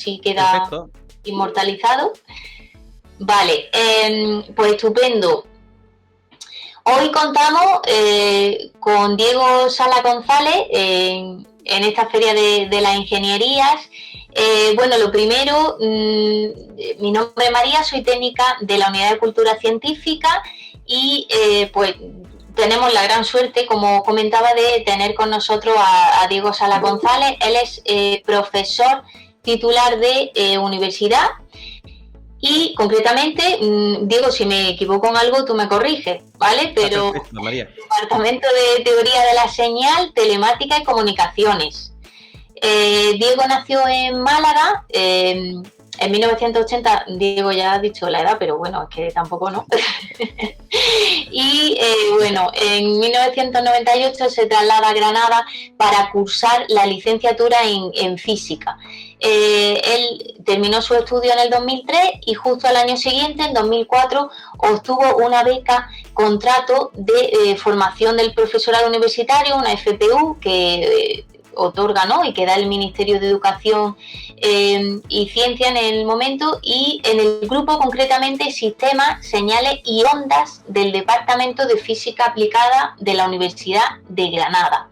así queda Perfecto. inmortalizado. Vale, pues estupendo. Hoy contamos con Diego Sala González en esta feria de las ingenierías. Bueno, lo primero, mi nombre es María, soy técnica de la Unidad de Cultura Científica y pues tenemos la gran suerte, como comentaba, de tener con nosotros a Diego Sala González. Él es profesor titular de universidad. Y concretamente, Diego, si me equivoco en algo, tú me corriges, ¿vale? Está Pero perfecto, María. Departamento de Teoría de la Señal, Telemática y Comunicaciones. Diego nació en Málaga, en 1980. Diego ya ha dicho la edad, pero bueno, es que tampoco, ¿no? Y bueno, en 1998 se traslada a Granada para cursar la licenciatura en física. Él terminó su estudio en el 2003 y justo al año siguiente, en 2004, obtuvo una beca contrato de formación del profesorado universitario, una FPU, que otorga, ¿no?, y que da el Ministerio de Educación y Ciencia en el momento, y en el grupo concretamente Sistemas, Señales y Ondas del Departamento de Física Aplicada de la Universidad de Granada.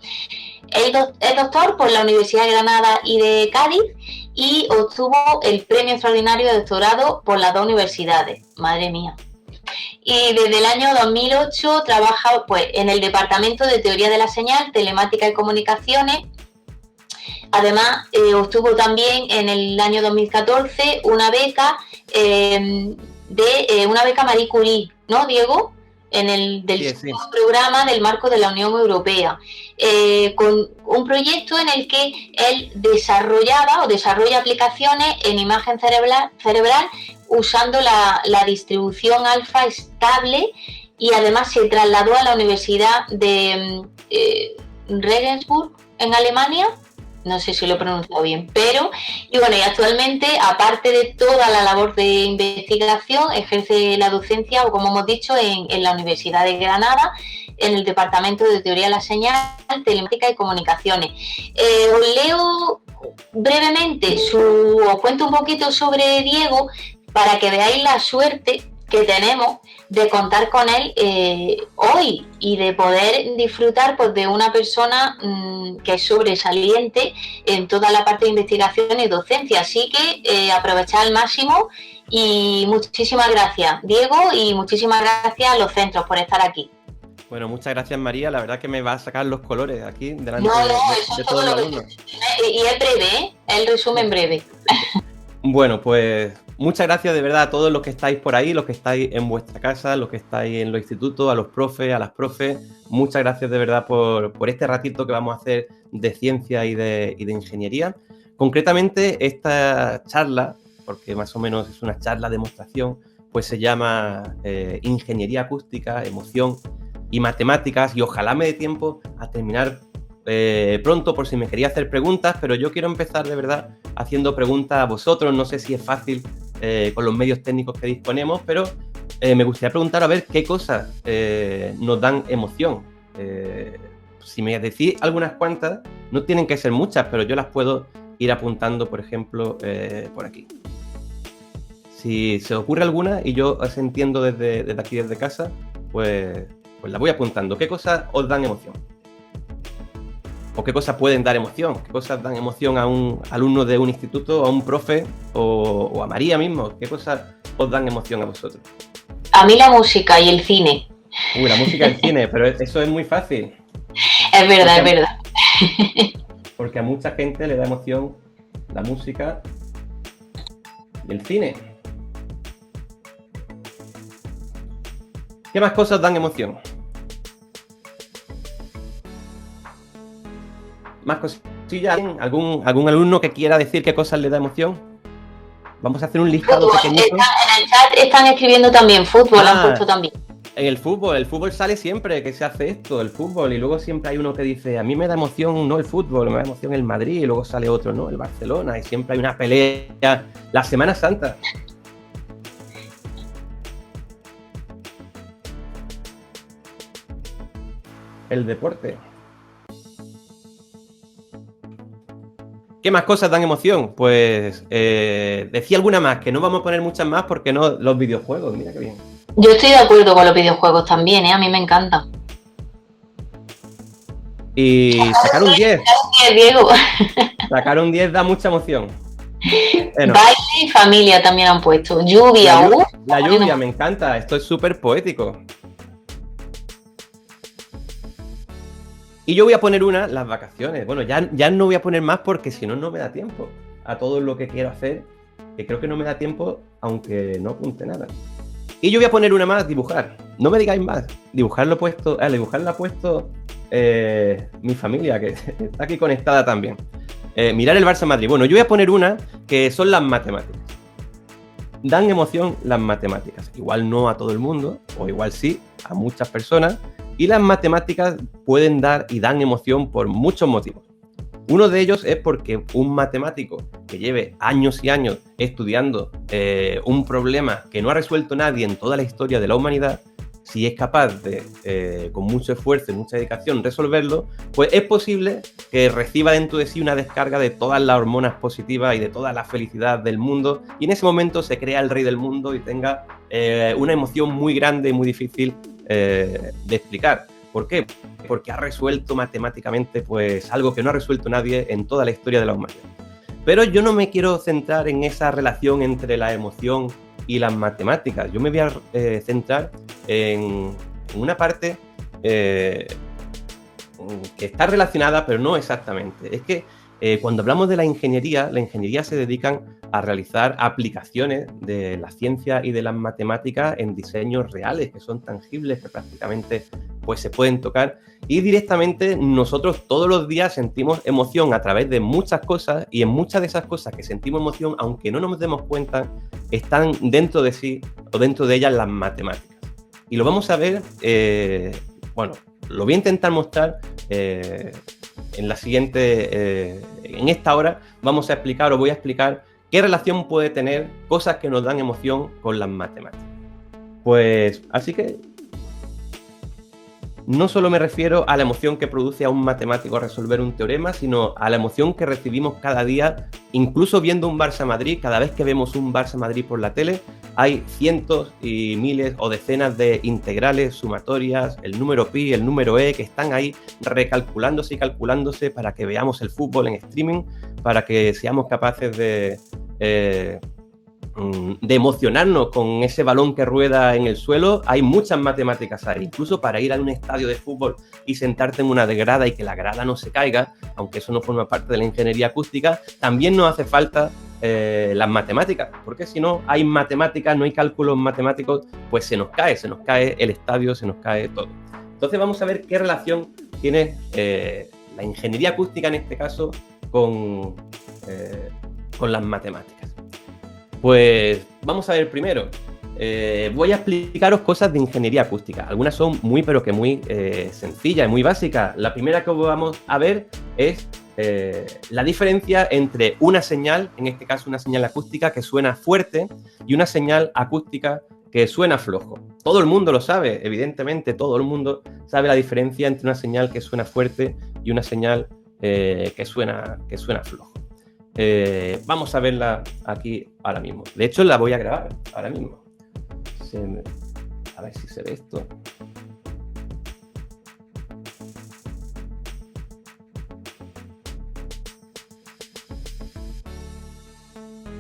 Es doctor por la Universidad de Granada y de Cádiz y obtuvo el premio extraordinario de doctorado por las dos universidades. Madre mía. Y desde el año 2008 trabaja pues en el Departamento de Teoría de la Señal, Telemática y Comunicaciones. Además, obtuvo también en el año 2014 una beca una beca Marie Curie, ¿no, Diego? Del Sí. programa del marco de la Unión Europea, con un proyecto en el que él desarrolla aplicaciones en imagen cerebral usando la distribución alfa estable, y además se trasladó a la Universidad de Regensburg en Alemania. No sé si lo he pronunciado bien, y bueno, y actualmente, aparte de toda la labor de investigación, ejerce la docencia, o como hemos dicho, en la Universidad de Granada, en el Departamento de Teoría de la Señal, Telemática y Comunicaciones. Os leo brevemente, os cuento un poquito sobre Diego para que veáis la suerte que tenemos de contar con él hoy y de poder disfrutar pues de una persona que es sobresaliente en toda la parte de investigación y docencia. Así que aprovechad al máximo y muchísimas gracias, Diego, y muchísimas gracias a los centros por estar aquí. Bueno, muchas gracias, María. La verdad que me va a sacar los colores aquí delante Eso de es todos todo los lo alumnos. y es breve, ¿eh? El resumen breve. Bueno, pues muchas gracias de verdad a todos los que estáis por ahí, los que estáis en vuestra casa, los que estáis en los institutos, a los profes, a las profes. Muchas gracias de verdad por este ratito que vamos a hacer de ciencia y de ingeniería. Concretamente, esta charla, porque más o menos es una charla de demostración, pues se llama Ingeniería Acústica, Emoción y Matemáticas, y ojalá me dé tiempo a terminar pronto por si me quería hacer preguntas, pero yo quiero empezar de verdad haciendo preguntas a vosotros. No sé si es fácil con los medios técnicos que disponemos, pero me gustaría preguntar a ver qué cosas nos dan emoción. Si me decís algunas cuantas, no tienen que ser muchas, pero yo las puedo ir apuntando, por ejemplo, por aquí. Si se os ocurre alguna y yo os entiendo desde aquí, desde casa, pues la voy apuntando. ¿Qué cosas os dan emoción? ¿O qué cosas pueden dar emoción? ¿Qué cosas dan emoción a un alumno de un instituto, a un profe o a María mismo? ¿Qué cosas os dan emoción a vosotros? A mí la música y el cine. La música y el cine, pero eso es muy fácil. Es verdad, es verdad. Porque a mucha gente le da emoción la música y el cine. ¿Qué más cosas dan emoción? ¿Más cosillas? ¿Algún alumno que quiera decir qué cosas le da emoción? Vamos a hacer un listado pequeñito. En el chat están escribiendo también fútbol, han puesto también. En el fútbol sale siempre que se hace esto, el fútbol, y luego siempre hay uno que dice, a mí me da emoción no el fútbol, me da emoción el Madrid, y luego sale otro, no, el Barcelona, y siempre hay una pelea. La Semana Santa. El deporte. ¿Qué más cosas dan emoción? Pues decía alguna más, que no vamos a poner muchas más porque no, los videojuegos, mira qué bien. Yo estoy de acuerdo con los videojuegos también, ¿eh? A mí me encantan. Y sacar un 10. Diego. Sacar un 10 da mucha emoción. Bueno, baile y familia también han puesto. Lluvia, la lluvia, me encanta. Esto es súper poético. Y yo voy a poner una, las vacaciones. Bueno, ya no voy a poner más porque si no, no me da tiempo a todo lo que quiero hacer. Que creo que no me da tiempo, aunque no apunte nada. Y yo voy a poner una más, dibujar. No me digáis más. Dibujar lo ha puesto mi familia, que está aquí conectada también. Mirar el Barça Madrid. Bueno, yo voy a poner una que son las matemáticas. Dan emoción las matemáticas. Igual no a todo el mundo, o igual sí, a muchas personas. Y las matemáticas pueden dar y dan emoción por muchos motivos. Uno de ellos es porque un matemático que lleve años y años estudiando un problema que no ha resuelto nadie en toda la historia de la humanidad, si es capaz de, con mucho esfuerzo y mucha dedicación, resolverlo, pues es posible que reciba dentro de sí una descarga de todas las hormonas positivas y de toda la felicidad del mundo, y en ese momento se crea el rey del mundo y tenga una emoción muy grande y muy difícil de explicar. ¿Por qué? Porque ha resuelto matemáticamente pues algo que no ha resuelto nadie en toda la historia de la humanidad. Pero yo no me quiero centrar en esa relación entre la emoción y las matemáticas. Yo me voy a centrar en una parte que está relacionada, pero no exactamente. Es que cuando hablamos de la ingeniería se dedican a realizar aplicaciones de la ciencia y de las matemáticas en diseños reales, que son tangibles, que prácticamente pues, se pueden tocar. Y directamente nosotros todos los días sentimos emoción a través de muchas cosas, y en muchas de esas cosas que sentimos emoción, aunque no nos demos cuenta, están dentro de sí o dentro de ellas las matemáticas. Y lo vamos a ver, bueno, lo voy a intentar mostrar en la siguiente, en esta hora vamos a explicar, o voy a explicar qué relación puede tener cosas que nos dan emoción con las matemáticas. Pues, así que no solo me refiero a la emoción que produce a un matemático resolver un teorema, sino a la emoción que recibimos cada día, incluso viendo un Barça-Madrid. Cada vez que vemos un Barça-Madrid por la tele, hay cientos y miles o decenas de integrales, sumatorias, el número pi, el número e, que están ahí recalculándose y calculándose para que veamos el fútbol en streaming, para que seamos capaces de emocionarnos con ese balón que rueda en el suelo. Hay muchas matemáticas ahí, incluso para ir a un estadio de fútbol y sentarte en una grada y que la grada no se caiga, aunque eso no forma parte de la ingeniería acústica, también nos hace falta las matemáticas, porque si no hay matemáticas, no hay cálculos matemáticos, pues se nos cae el estadio, se nos cae todo. Entonces vamos a ver qué relación tiene la ingeniería acústica en este caso con las matemáticas. Pues vamos a ver primero. Voy a explicaros cosas de ingeniería acústica. Algunas son muy, pero que muy sencillas y muy básicas. La primera que vamos a ver es la diferencia entre una señal, en este caso una señal acústica que suena fuerte, y una señal acústica que suena flojo. Todo el mundo lo sabe, evidentemente todo el mundo sabe la diferencia entre una señal que suena fuerte y una señal que suena flojo. Vamos a verla aquí ahora mismo. De hecho, la voy a grabar ahora mismo. A ver si se ve esto.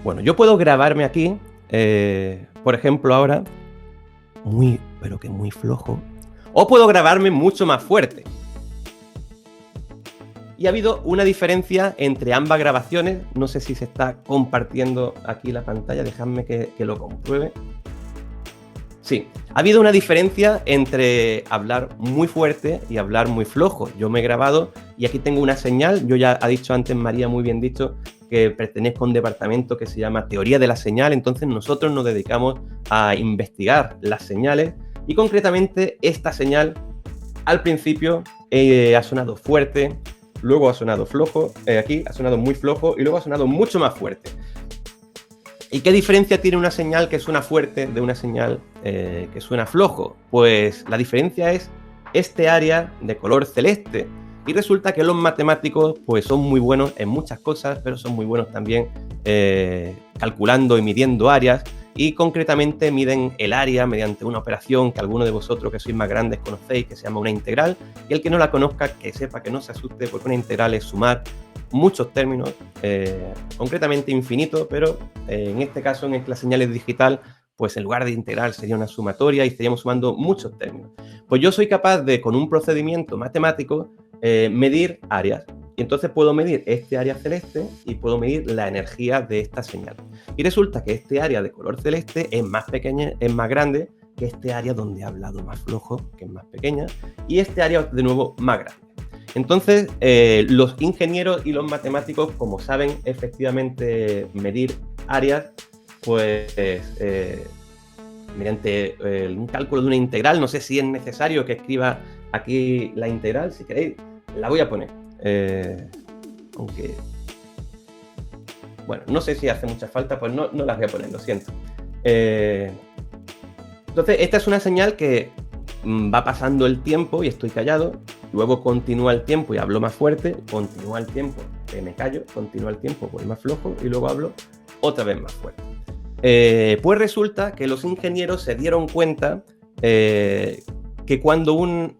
Bueno, yo puedo grabarme aquí, por ejemplo, ahora, pero que muy flojo. O puedo grabarme mucho más fuerte. Y ha habido una diferencia entre ambas grabaciones. No sé si se está compartiendo aquí la pantalla. Dejadme que lo compruebe. Sí, ha habido una diferencia entre hablar muy fuerte y hablar muy flojo. Yo me he grabado y aquí tengo una señal. Yo ya ha dicho antes María, muy bien dicho, que pertenezco a un departamento que se llama Teoría de la Señal. Entonces nosotros nos dedicamos a investigar las señales. Y concretamente esta señal al principio ha sonado fuerte. Luego ha sonado flojo, aquí ha sonado muy flojo y luego ha sonado mucho más fuerte. ¿Y qué diferencia tiene una señal que suena fuerte de una señal que suena flojo? Pues la diferencia es este área de color celeste. Y resulta que los matemáticos pues son muy buenos en muchas cosas, pero son muy buenos también calculando y midiendo áreas, y concretamente miden el área mediante una operación que algunos de vosotros que sois más grandes conocéis, que se llama una integral, y el que no la conozca, que sepa, que no se asuste, porque una integral es sumar muchos términos, concretamente infinitos, pero en este caso, en la señal es digital, pues en lugar de integral sería una sumatoria y estaríamos sumando muchos términos. Pues yo soy capaz de, con un procedimiento matemático, medir áreas. Y entonces puedo medir este área celeste y puedo medir la energía de esta señal. Y resulta que este área de color celeste es más pequeña, es más grande que este área donde ha hablado más flojo, que es más pequeña, y este área de nuevo más grande. Entonces, los ingenieros y los matemáticos, como saben efectivamente medir áreas, pues mediante un cálculo de una integral, no sé si es necesario que escriba aquí la integral, si queréis, la voy a poner. Aunque, bueno, no sé si hace mucha falta, pues no las voy a poner, lo siento. Entonces, esta es una señal que va pasando el tiempo y estoy callado, luego continúa el tiempo y hablo más fuerte, continúa el tiempo, me callo, continúa el tiempo, voy más flojo y luego hablo otra vez más fuerte. Pues resulta que los ingenieros se dieron cuenta que cuando un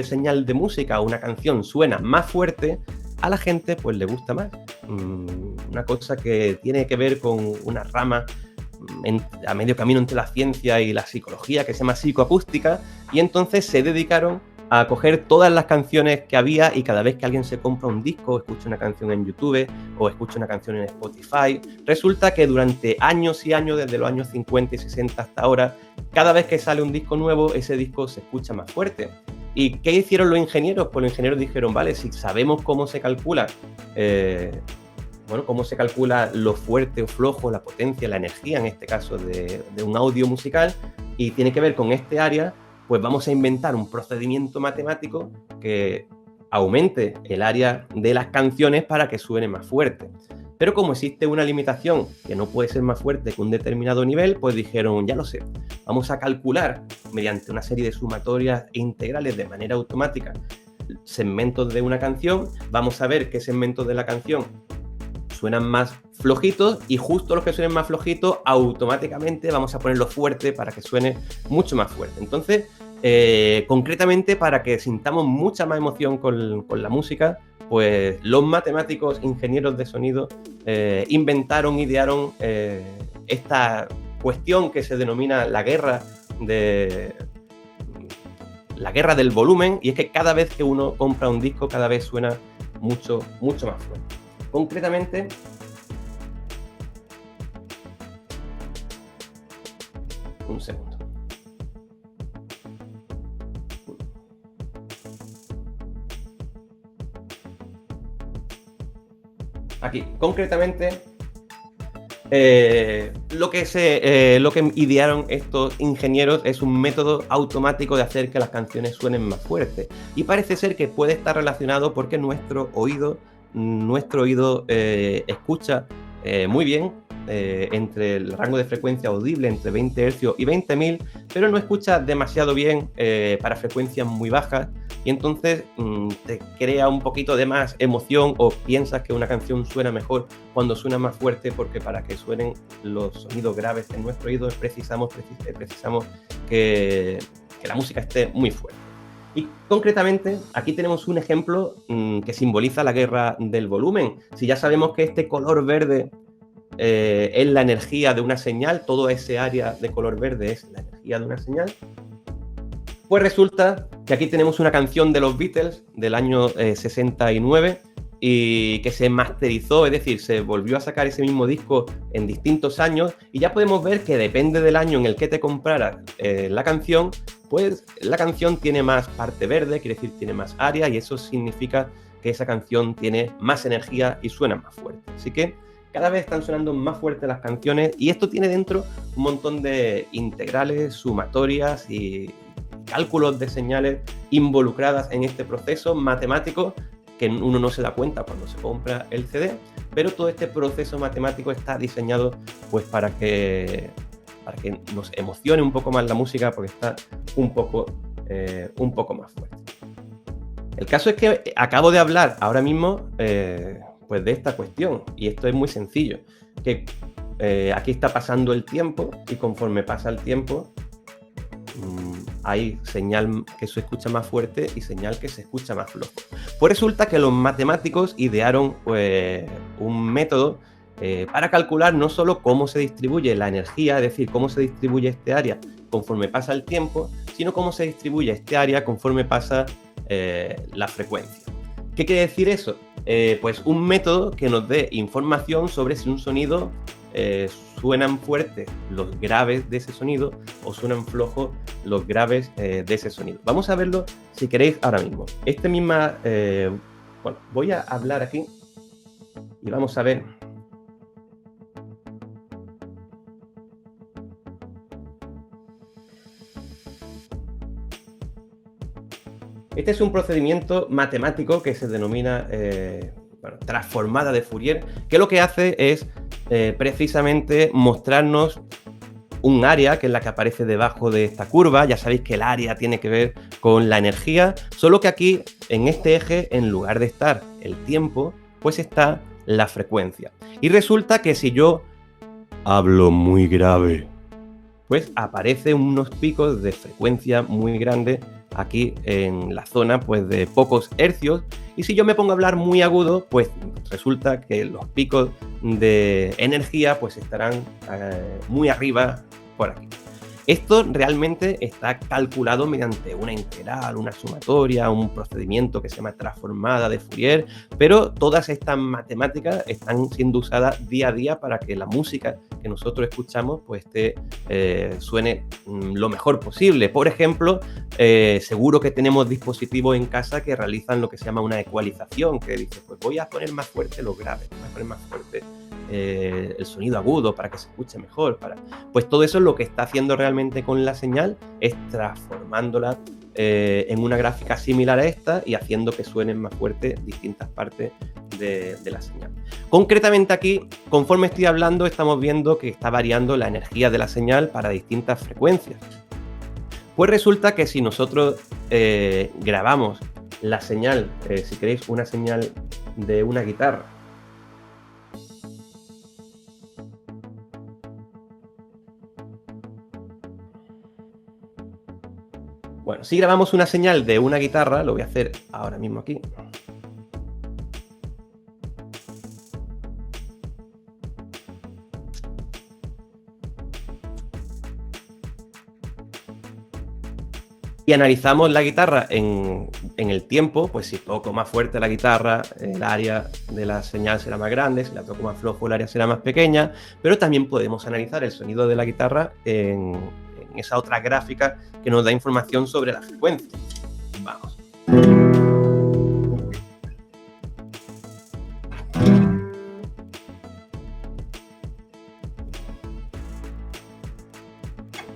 señal de música o una canción suena más fuerte, a la gente pues le gusta más. Una cosa que tiene que ver con una rama a medio camino entre la ciencia y la psicología, que se llama psicoacústica, y entonces se dedicaron a coger todas las canciones que había, y cada vez que alguien se compra un disco, o escucha una canción en YouTube o escucha una canción en Spotify, resulta que durante años y años, desde los años 50 y 60 hasta ahora, cada vez que sale un disco nuevo, ese disco se escucha más fuerte. ¿Y qué hicieron los ingenieros? Pues los ingenieros dijeron, vale, si sabemos cómo se calcula, cómo se calcula lo fuerte o flojo, la potencia, la energía, en este caso de un audio musical, y tiene que ver con este área, pues vamos a inventar un procedimiento matemático que aumente el área de las canciones para que suene más fuerte. Pero como existe una limitación que no puede ser más fuerte que un determinado nivel, pues dijeron, ya lo sé, vamos a calcular mediante una serie de sumatorias e integrales de manera automática segmentos de una canción, vamos a ver qué segmentos de la canción suenan más flojitos, y justo los que suenen más flojitos automáticamente vamos a ponerlo fuerte para que suene mucho más fuerte. Entonces, concretamente, para que sintamos mucha más emoción con la música, pues los matemáticos, ingenieros de sonido, inventaron, idearon esta cuestión que se denomina la guerra del volumen, y es que cada vez que uno compra un disco, cada vez suena mucho, mucho más fuerte. Concretamente, un segundo. Aquí, concretamente, lo que idearon estos ingenieros es un método automático de hacer que las canciones suenen más fuertes. Y parece ser que puede estar relacionado porque nuestro oído escucha muy bien entre el rango de frecuencia audible entre 20 Hz y 20.000, pero no escucha demasiado bien para frecuencias muy bajas, y entonces te crea un poquito de más emoción, o piensas que una canción suena mejor cuando suena más fuerte, porque para que suenen los sonidos graves en nuestro oído precisamos que la música esté muy fuerte. Y concretamente, aquí tenemos un ejemplo que simboliza la guerra del volumen. Si ya sabemos que este color verde es la energía de una señal, todo ese área de color verde es la energía de una señal, pues resulta que aquí tenemos una canción de los Beatles del año 69, y que se masterizó, es decir, se volvió a sacar ese mismo disco en distintos años, y ya podemos ver que depende del año en el que te compraras la canción, pues la canción tiene más parte verde, quiere decir tiene más área, y eso significa que esa canción tiene más energía y suena más fuerte. Así que cada vez están sonando más fuertes las canciones, y esto tiene dentro un montón de integrales, sumatorias y cálculos de señales involucradas en este proceso matemático que uno no se da cuenta cuando se compra el CD, pero todo este proceso matemático está diseñado pues para que nos emocione un poco más la música, porque está un poco más fuerte. El caso es que acabo de hablar ahora mismo pues de esta cuestión, y esto es muy sencillo, que aquí está pasando el tiempo y conforme pasa el tiempo hay señal que se escucha más fuerte y señal que se escucha más flojo. Pues resulta que los matemáticos idearon pues un método para calcular no solo cómo se distribuye la energía, es decir, cómo se distribuye este área conforme pasa el tiempo, sino cómo se distribuye este área conforme pasa la frecuencia. ¿Qué quiere decir eso? Pues un método que nos dé información sobre si un sonido suenan fuertes los graves de ese sonido o suenan flojos los graves de ese sonido. Vamos a verlo si queréis ahora mismo. Bueno, voy a hablar aquí y vamos a ver. Este es un procedimiento matemático que se denomina transformada de Fourier, que lo que hace es precisamente mostrarnos un área, que es la que aparece debajo de esta curva. Ya sabéis que el área tiene que ver con la energía, solo que aquí, en este eje, en lugar de estar el tiempo, pues está la frecuencia. Y resulta que si yo hablo muy grave, pues aparecen unos picos de frecuencia muy grandes aquí en la zona pues de pocos hercios, y si yo me pongo a hablar muy agudo, pues resulta que los picos de energía pues estarán muy arriba por aquí. Esto realmente está calculado mediante una integral, una sumatoria, un procedimiento que se llama transformada de Fourier, pero todas estas matemáticas están siendo usadas día a día para que la música que nosotros escuchamos pues suene lo mejor posible. Por ejemplo, seguro que tenemos dispositivos en casa que realizan lo que se llama una ecualización, que dice, pues voy a poner más fuerte los graves, voy a poner más fuerte el sonido agudo para que se escuche mejor. Pues todo eso es lo que está haciendo realmente con la señal, es transformándola en una gráfica similar a esta y haciendo que suenen más fuerte distintas partes de la señal. Concretamente aquí, conforme estoy hablando, estamos viendo que está variando la energía de la señal para distintas frecuencias. Pues resulta que si nosotros grabamos la señal, si queréis una señal de una guitarra, bueno, si grabamos una señal de una guitarra, lo voy a hacer ahora mismo aquí. Y analizamos la guitarra en el tiempo, pues si toco más fuerte la guitarra, el área de la señal será más grande, si la toco más flojo, el área será más pequeña, pero también podemos analizar el sonido de la guitarra en esa otra gráfica que nos da información sobre la frecuencia. Vamos.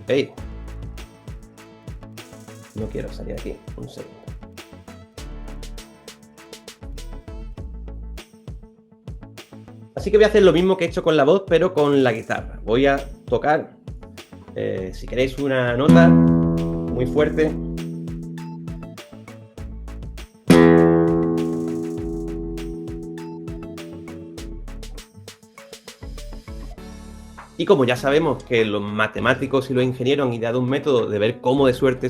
Hey. No quiero salir aquí, un segundo. Así que voy a hacer lo mismo que he hecho con la voz, pero con la guitarra. Voy a tocar, si queréis, una nota muy fuerte. Y como ya sabemos que los matemáticos y los ingenieros han ideado un método de ver cómo de fuerte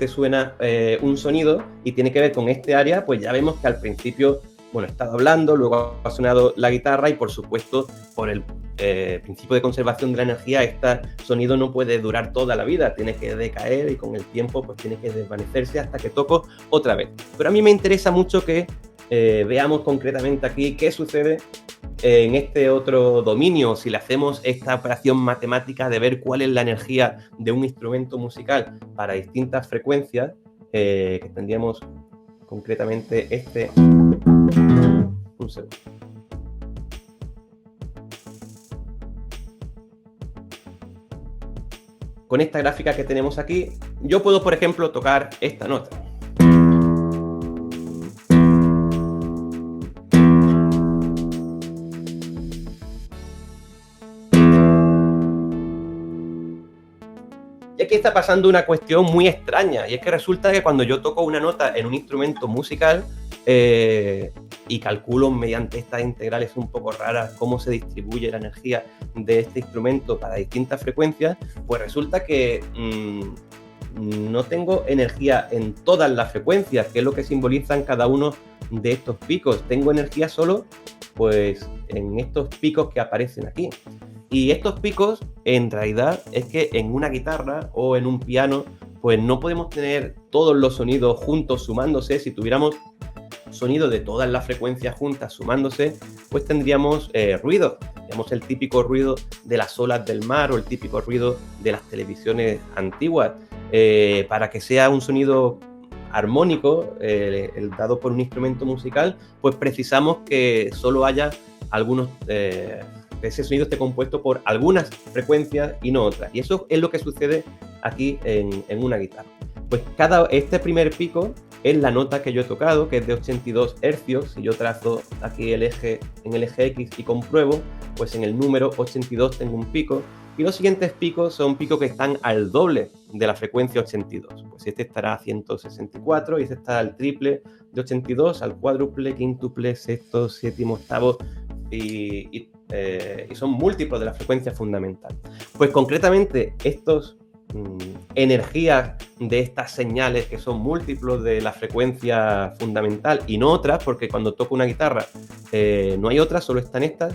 suena un sonido y tiene que ver con este área, pues ya vemos que al principio, bueno, he estado hablando, luego ha sonado la guitarra y por supuesto por el principio de conservación de la energía, este sonido no puede durar toda la vida, tiene que decaer y con el tiempo pues tiene que desvanecerse hasta que toco otra vez. Pero a mí me interesa mucho que veamos concretamente aquí qué sucede en este otro dominio, si le hacemos esta operación matemática de ver cuál es la energía de un instrumento musical para distintas frecuencias, que tendríamos concretamente este. Un segundo. Con esta gráfica que tenemos aquí, yo puedo, por ejemplo, tocar esta nota. aquí está pasando una cuestión muy extraña, y es que resulta que cuando yo toco una nota en un instrumento musical y calculo mediante estas integrales un poco raras cómo se distribuye la energía de este instrumento para distintas frecuencias, pues resulta que no tengo energía en todas las frecuencias, que es lo que simbolizan cada uno de estos picos. Tengo energía solo pues en estos picos que aparecen aquí. Y estos picos, en realidad, es que en una guitarra o en un piano, pues no podemos tener todos los sonidos juntos sumándose. Si tuviéramos sonido de todas las frecuencias juntas sumándose, pues tendríamos ruido. Tendríamos el típico ruido de las olas del mar o el típico ruido de las televisiones antiguas. Para que sea un sonido armónico, el dado por un instrumento musical, pues precisamos que solo haya algunos, ese sonido esté compuesto por algunas frecuencias y no otras. Y eso es lo que sucede aquí en una guitarra. Pues este primer pico es la nota que yo he tocado, que es de 82 hercios. Si yo trazo aquí en el eje X y compruebo, pues en el número 82 tengo un pico. Y los siguientes picos son picos que están al doble de la frecuencia 82. Pues este estará a 164 y este está al triple de 82, al cuádruple, quíntuple, sexto, séptimo, octavo y son múltiplos de la frecuencia fundamental. Pues concretamente estos energías de estas señales que son múltiplos de la frecuencia fundamental y no otras, porque cuando toco una guitarra no hay otras, solo están estas,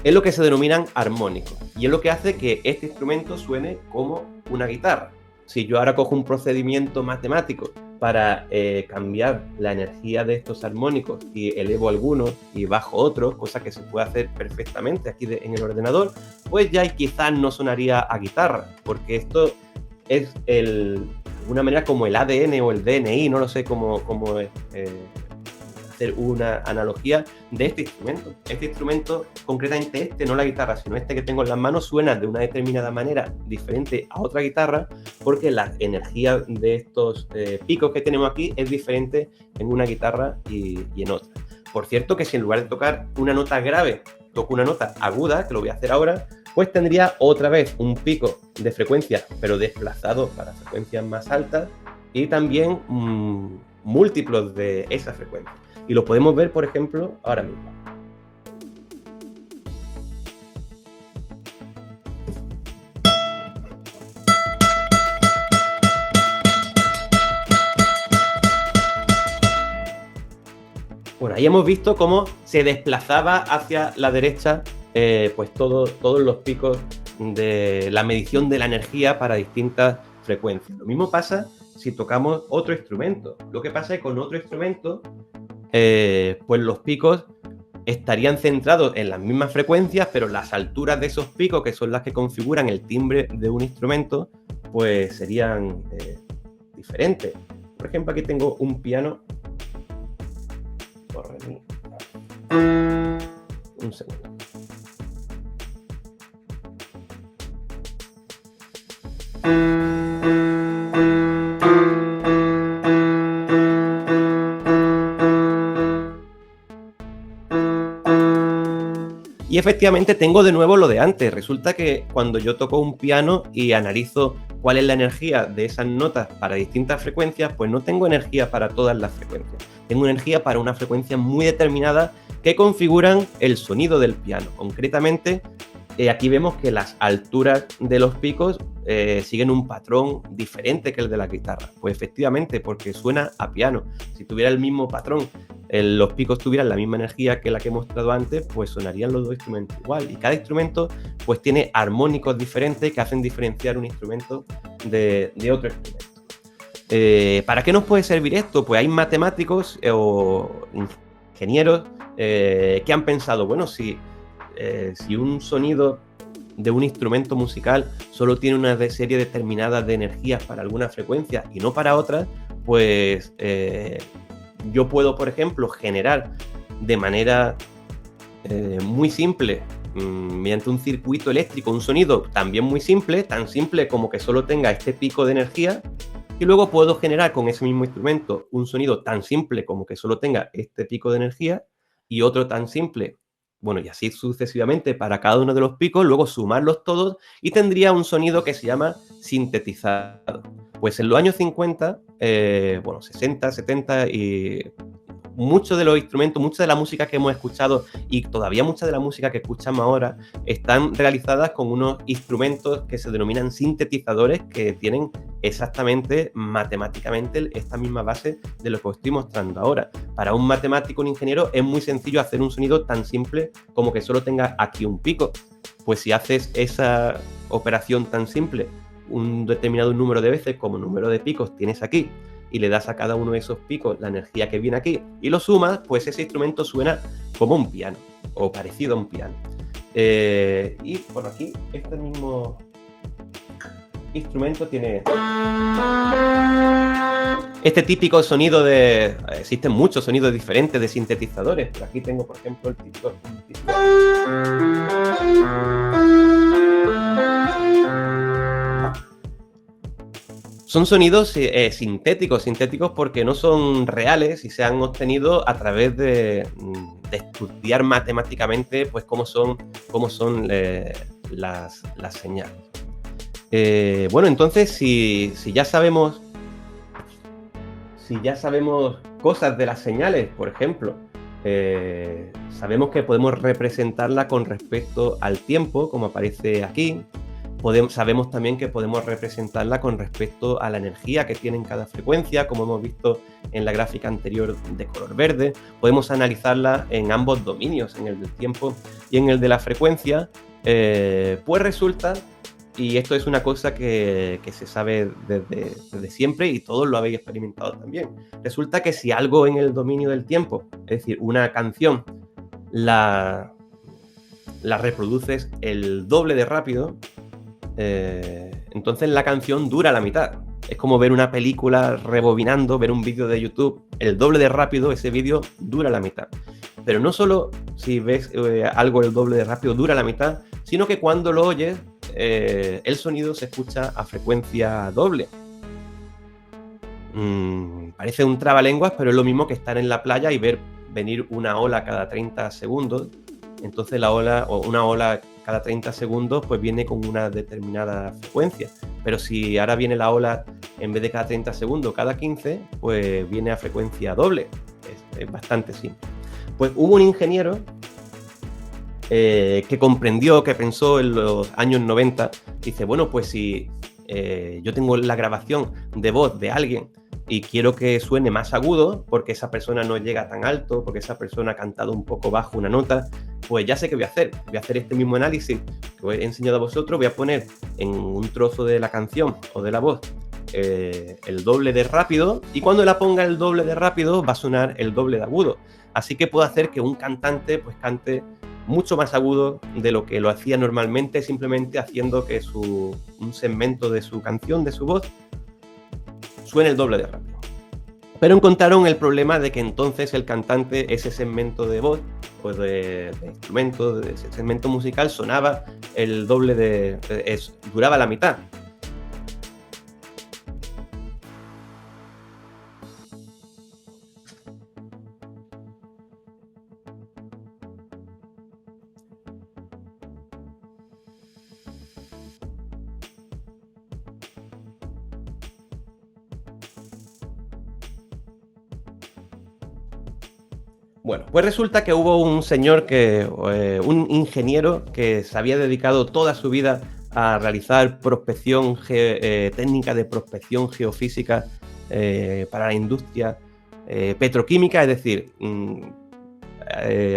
es lo que se denominan armónicos y es lo que hace que este instrumento suene como una guitarra. Si yo ahora cojo un procedimiento matemático para cambiar la energía de estos armónicos y elevo algunos y bajo otros, cosa que se puede hacer perfectamente aquí en el ordenador, pues ya quizás no sonaría a guitarra, porque esto es de alguna manera como el ADN o el DNI, no lo sé cómo hacer una analogía de este instrumento. Este instrumento, concretamente este, no la guitarra, sino este que tengo en las manos, suena de una determinada manera diferente a otra guitarra, porque la energía de estos picos que tenemos aquí es diferente en una guitarra y en otra. Por cierto, que si en lugar de tocar una nota grave, toco una nota aguda, que lo voy a hacer ahora, pues tendría otra vez un pico de frecuencia, pero desplazado para frecuencias más altas, y también múltiplos de esa frecuencia. Y lo podemos ver, por ejemplo, ahora mismo. Bueno, ahí hemos visto cómo se desplazaba hacia la derecha pues todos los picos de la medición de la energía para distintas frecuencias. Lo mismo pasa si tocamos otro instrumento. Lo que pasa es que con otro instrumento pues los picos estarían centrados en las mismas frecuencias, pero las alturas de esos picos, que son las que configuran el timbre de un instrumento, pues serían diferentes. Por ejemplo, aquí tengo un piano. Un segundo. Y efectivamente tengo de nuevo lo de antes. Resulta que cuando yo toco un piano y analizo cuál es la energía de esas notas para distintas frecuencias, pues no tengo energía para todas las frecuencias. Tengo energía para una frecuencia muy determinada que configuran el sonido del piano. Concretamente, aquí vemos que las alturas de los picos siguen un patrón diferente que el de la guitarra. Pues efectivamente, porque suena a piano. Si tuviera el mismo patrón, los picos tuvieran la misma energía que la que he mostrado antes, pues sonarían los dos instrumentos igual. Y cada instrumento pues tiene armónicos diferentes que hacen diferenciar un instrumento de otro instrumento. ¿Para qué nos puede servir esto? Pues hay matemáticos o ingenieros que han pensado, bueno, si un sonido de un instrumento musical solo tiene una serie determinada de energías para algunas frecuencias y no para otras, pues yo puedo, por ejemplo, generar de manera muy simple, mediante un circuito eléctrico, un sonido también muy simple, tan simple como que solo tenga este pico de energía, y luego puedo generar con ese mismo instrumento un sonido tan simple como que solo tenga este pico de energía y otro tan simple bueno, y así sucesivamente para cada uno de los picos, luego sumarlos todos y tendría un sonido que se llama sintetizado. Pues en los años 50, 60, 70 y muchos de los instrumentos, mucha de la música que hemos escuchado y todavía mucha de la música que escuchamos ahora están realizadas con unos instrumentos que se denominan sintetizadores, que tienen exactamente matemáticamente esta misma base de lo que os estoy mostrando ahora. Para un matemático, un ingeniero, es muy sencillo hacer un sonido tan simple como que solo tenga aquí un pico. Pues si haces esa operación tan simple un determinado número de veces como número de picos tienes aquí, y le das a cada uno de esos picos la energía que viene aquí y lo sumas, pues ese instrumento suena como un piano o parecido a un piano. Y por aquí este mismo instrumento tiene este típico sonido de... Existen muchos sonidos diferentes de sintetizadores, pero aquí tengo, por ejemplo, el típico... Son sonidos sintéticos porque no son reales y se han obtenido a través de estudiar matemáticamente pues cómo son las señales. Bueno, entonces si ya sabemos cosas de las señales, por ejemplo, sabemos que podemos representarla con respecto al tiempo, como aparece aquí. Sabemos también que podemos representarla con respecto a la energía que tiene en cada frecuencia, como hemos visto en la gráfica anterior de color verde. Podemos analizarla en ambos dominios, en el del tiempo y en el de la frecuencia. Pues resulta, y esto es una cosa que se sabe desde siempre y todos lo habéis experimentado también, resulta que si algo en el dominio del tiempo, es decir, una canción, la reproduces el doble de rápido, entonces la canción dura la mitad. Es como ver una película rebobinando, ver un vídeo de YouTube, el doble de rápido, ese vídeo dura la mitad. Pero no solo si ves algo el doble de rápido dura la mitad, sino que cuando lo oyes, el sonido se escucha a frecuencia doble. Parece un trabalenguas, pero es lo mismo que estar en la playa y ver venir una ola cada 30 segundos. Entonces una ola cada 30 segundos pues viene con una determinada frecuencia. Pero si ahora viene la ola en vez de cada 30 segundos, cada 15, pues viene a frecuencia doble. Es bastante simple. Pues hubo un ingeniero que comprendió, que pensó en los años 90, dice, bueno, pues si yo tengo la grabación de voz de alguien y quiero que suene más agudo, porque esa persona no llega tan alto, porque esa persona ha cantado un poco bajo una nota, pues ya sé qué voy a hacer. Voy a hacer este mismo análisis que os he enseñado a vosotros, voy a poner en un trozo de la canción o de la voz el doble de rápido, y cuando la ponga el doble de rápido va a sonar el doble de agudo. Así que puedo hacer que un cantante pues cante mucho más agudo de lo que lo hacía normalmente, simplemente haciendo que un segmento de su canción, de su voz, suene el doble de rápido. Pero encontraron el problema de que entonces el cantante, ese segmento de voz, pues de instrumento, de ese segmento musical, sonaba el doble duraba la mitad. Bueno, pues resulta que hubo un señor, un ingeniero que se había dedicado toda su vida a realizar técnica de prospección geofísica para la industria petroquímica, es decir,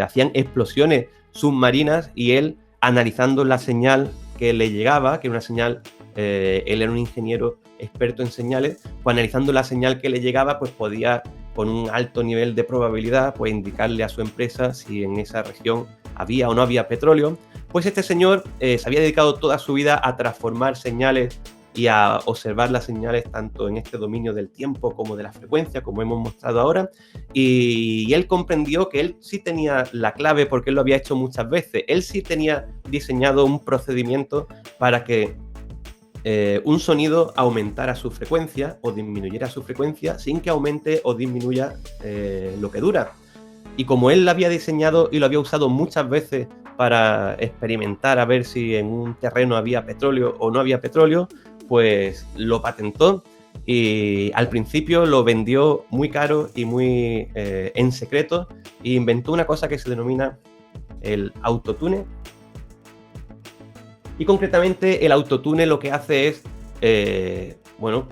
hacían explosiones submarinas y él, analizando la señal que le llegaba, que era una señal, él era un ingeniero experto en señales, pues analizando la señal que le llegaba, pues podía, con un alto nivel de probabilidad, pues indicarle a su empresa si en esa región había o no había petróleo. Pues este señor se había dedicado toda su vida a transformar señales y a observar las señales tanto en este dominio del tiempo como de la frecuencia, como hemos mostrado ahora, y él comprendió que él sí tenía la clave, porque él lo había hecho muchas veces. Él sí tenía diseñado un procedimiento para que un sonido aumentara su frecuencia o disminuyera su frecuencia sin que aumente o disminuya lo que dura. Y como él lo había diseñado y lo había usado muchas veces para experimentar a ver si en un terreno había petróleo o no había petróleo, pues lo patentó y al principio lo vendió muy caro y muy en secreto, e inventó una cosa que se denomina el autotune. Y concretamente el autotune lo que hace es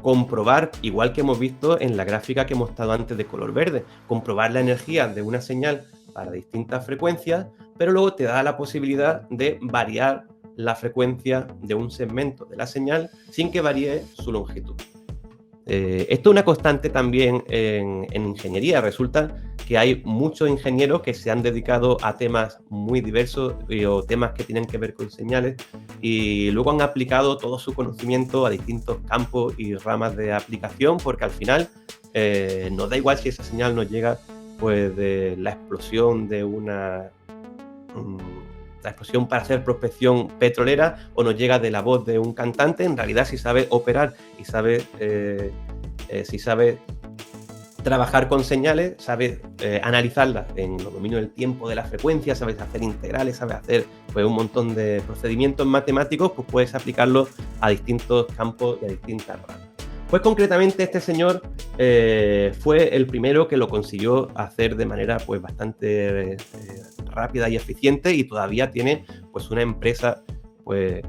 comprobar, igual que hemos visto en la gráfica que hemos estado antes de color verde, comprobar la energía de una señal para distintas frecuencias, pero luego te da la posibilidad de variar la frecuencia de un segmento de la señal sin que varíe su longitud. Esto es una constante también en ingeniería. Resulta que hay muchos ingenieros que se han dedicado a temas muy diversos o temas que tienen que ver con señales, y luego han aplicado todo su conocimiento a distintos campos y ramas de aplicación, porque al final nos da igual si esa señal nos llega pues de la explosión de la explosión para hacer prospección petrolera, o nos llega de la voz de un cantante. En realidad, si sabe operar y si sabe trabajar con señales, sabe analizarlas en los dominios del tiempo, de la frecuencia, sabes hacer integrales, sabes hacer pues un montón de procedimientos matemáticos, pues puedes aplicarlos a distintos campos y a distintas ramas. Pues concretamente este señor fue el primero que lo consiguió hacer de manera pues bastante rápida y eficiente, y todavía tiene pues una empresa pues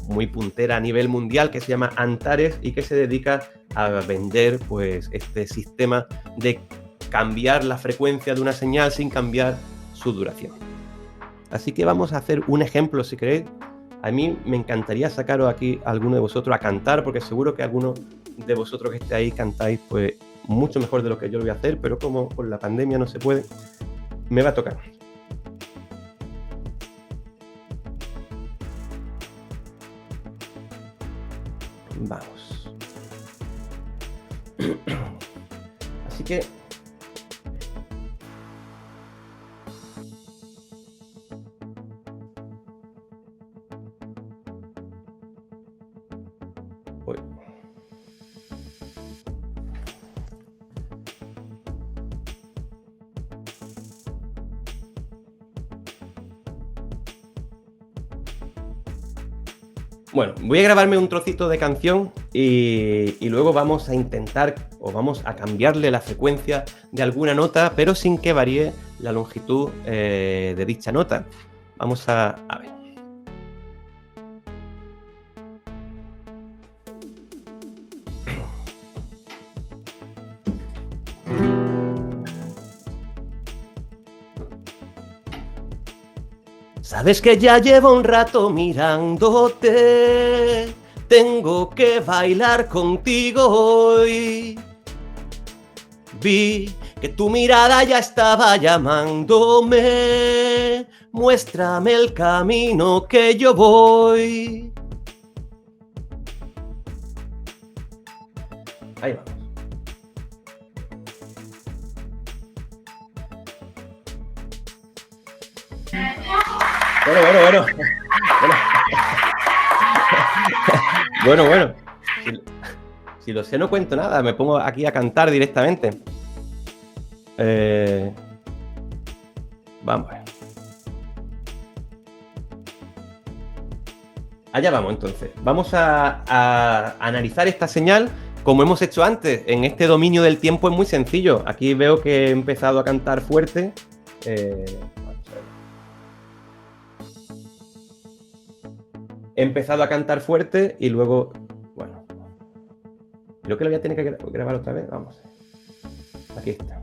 muy puntera a nivel mundial que se llama Antares, y que se dedica a vender pues este sistema de cambiar la frecuencia de una señal sin cambiar su duración. Así que vamos a hacer un ejemplo, si queréis. A mí me encantaría sacaros aquí a alguno de vosotros a cantar, porque seguro que alguno de vosotros que esté ahí cantáis pues mucho mejor de lo que yo lo voy a hacer, pero como con la pandemia no se puede, me va a tocar. Vamos. Así que voy. Bueno, voy a grabarme un trocito de canción y luego vamos a intentar o vamos a cambiarle la frecuencia de alguna nota, pero sin que varíe la longitud de dicha nota. Vamos a ver. Sabes que ya llevo un rato mirándote, tengo que bailar contigo hoy. Vi que tu mirada ya estaba llamándome, muéstrame el camino que yo voy. Ahí vamos. Bueno. Si lo sé, no cuento nada. Me pongo aquí a cantar directamente. Vamos. Allá vamos, entonces. Vamos a analizar esta señal como hemos hecho antes. En este dominio del tiempo es muy sencillo. Aquí veo que he empezado a cantar fuerte. He empezado a cantar fuerte y luego, bueno, creo que lo voy a tener que grabar otra vez. Vamos, aquí está.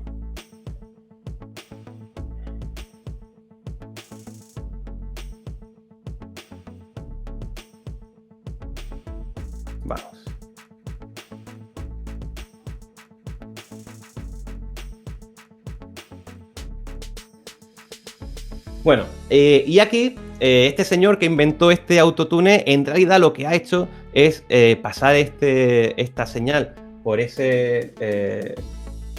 Vamos. Bueno, y aquí este señor que inventó este autotune, en realidad lo que ha hecho es pasar esta señal por esa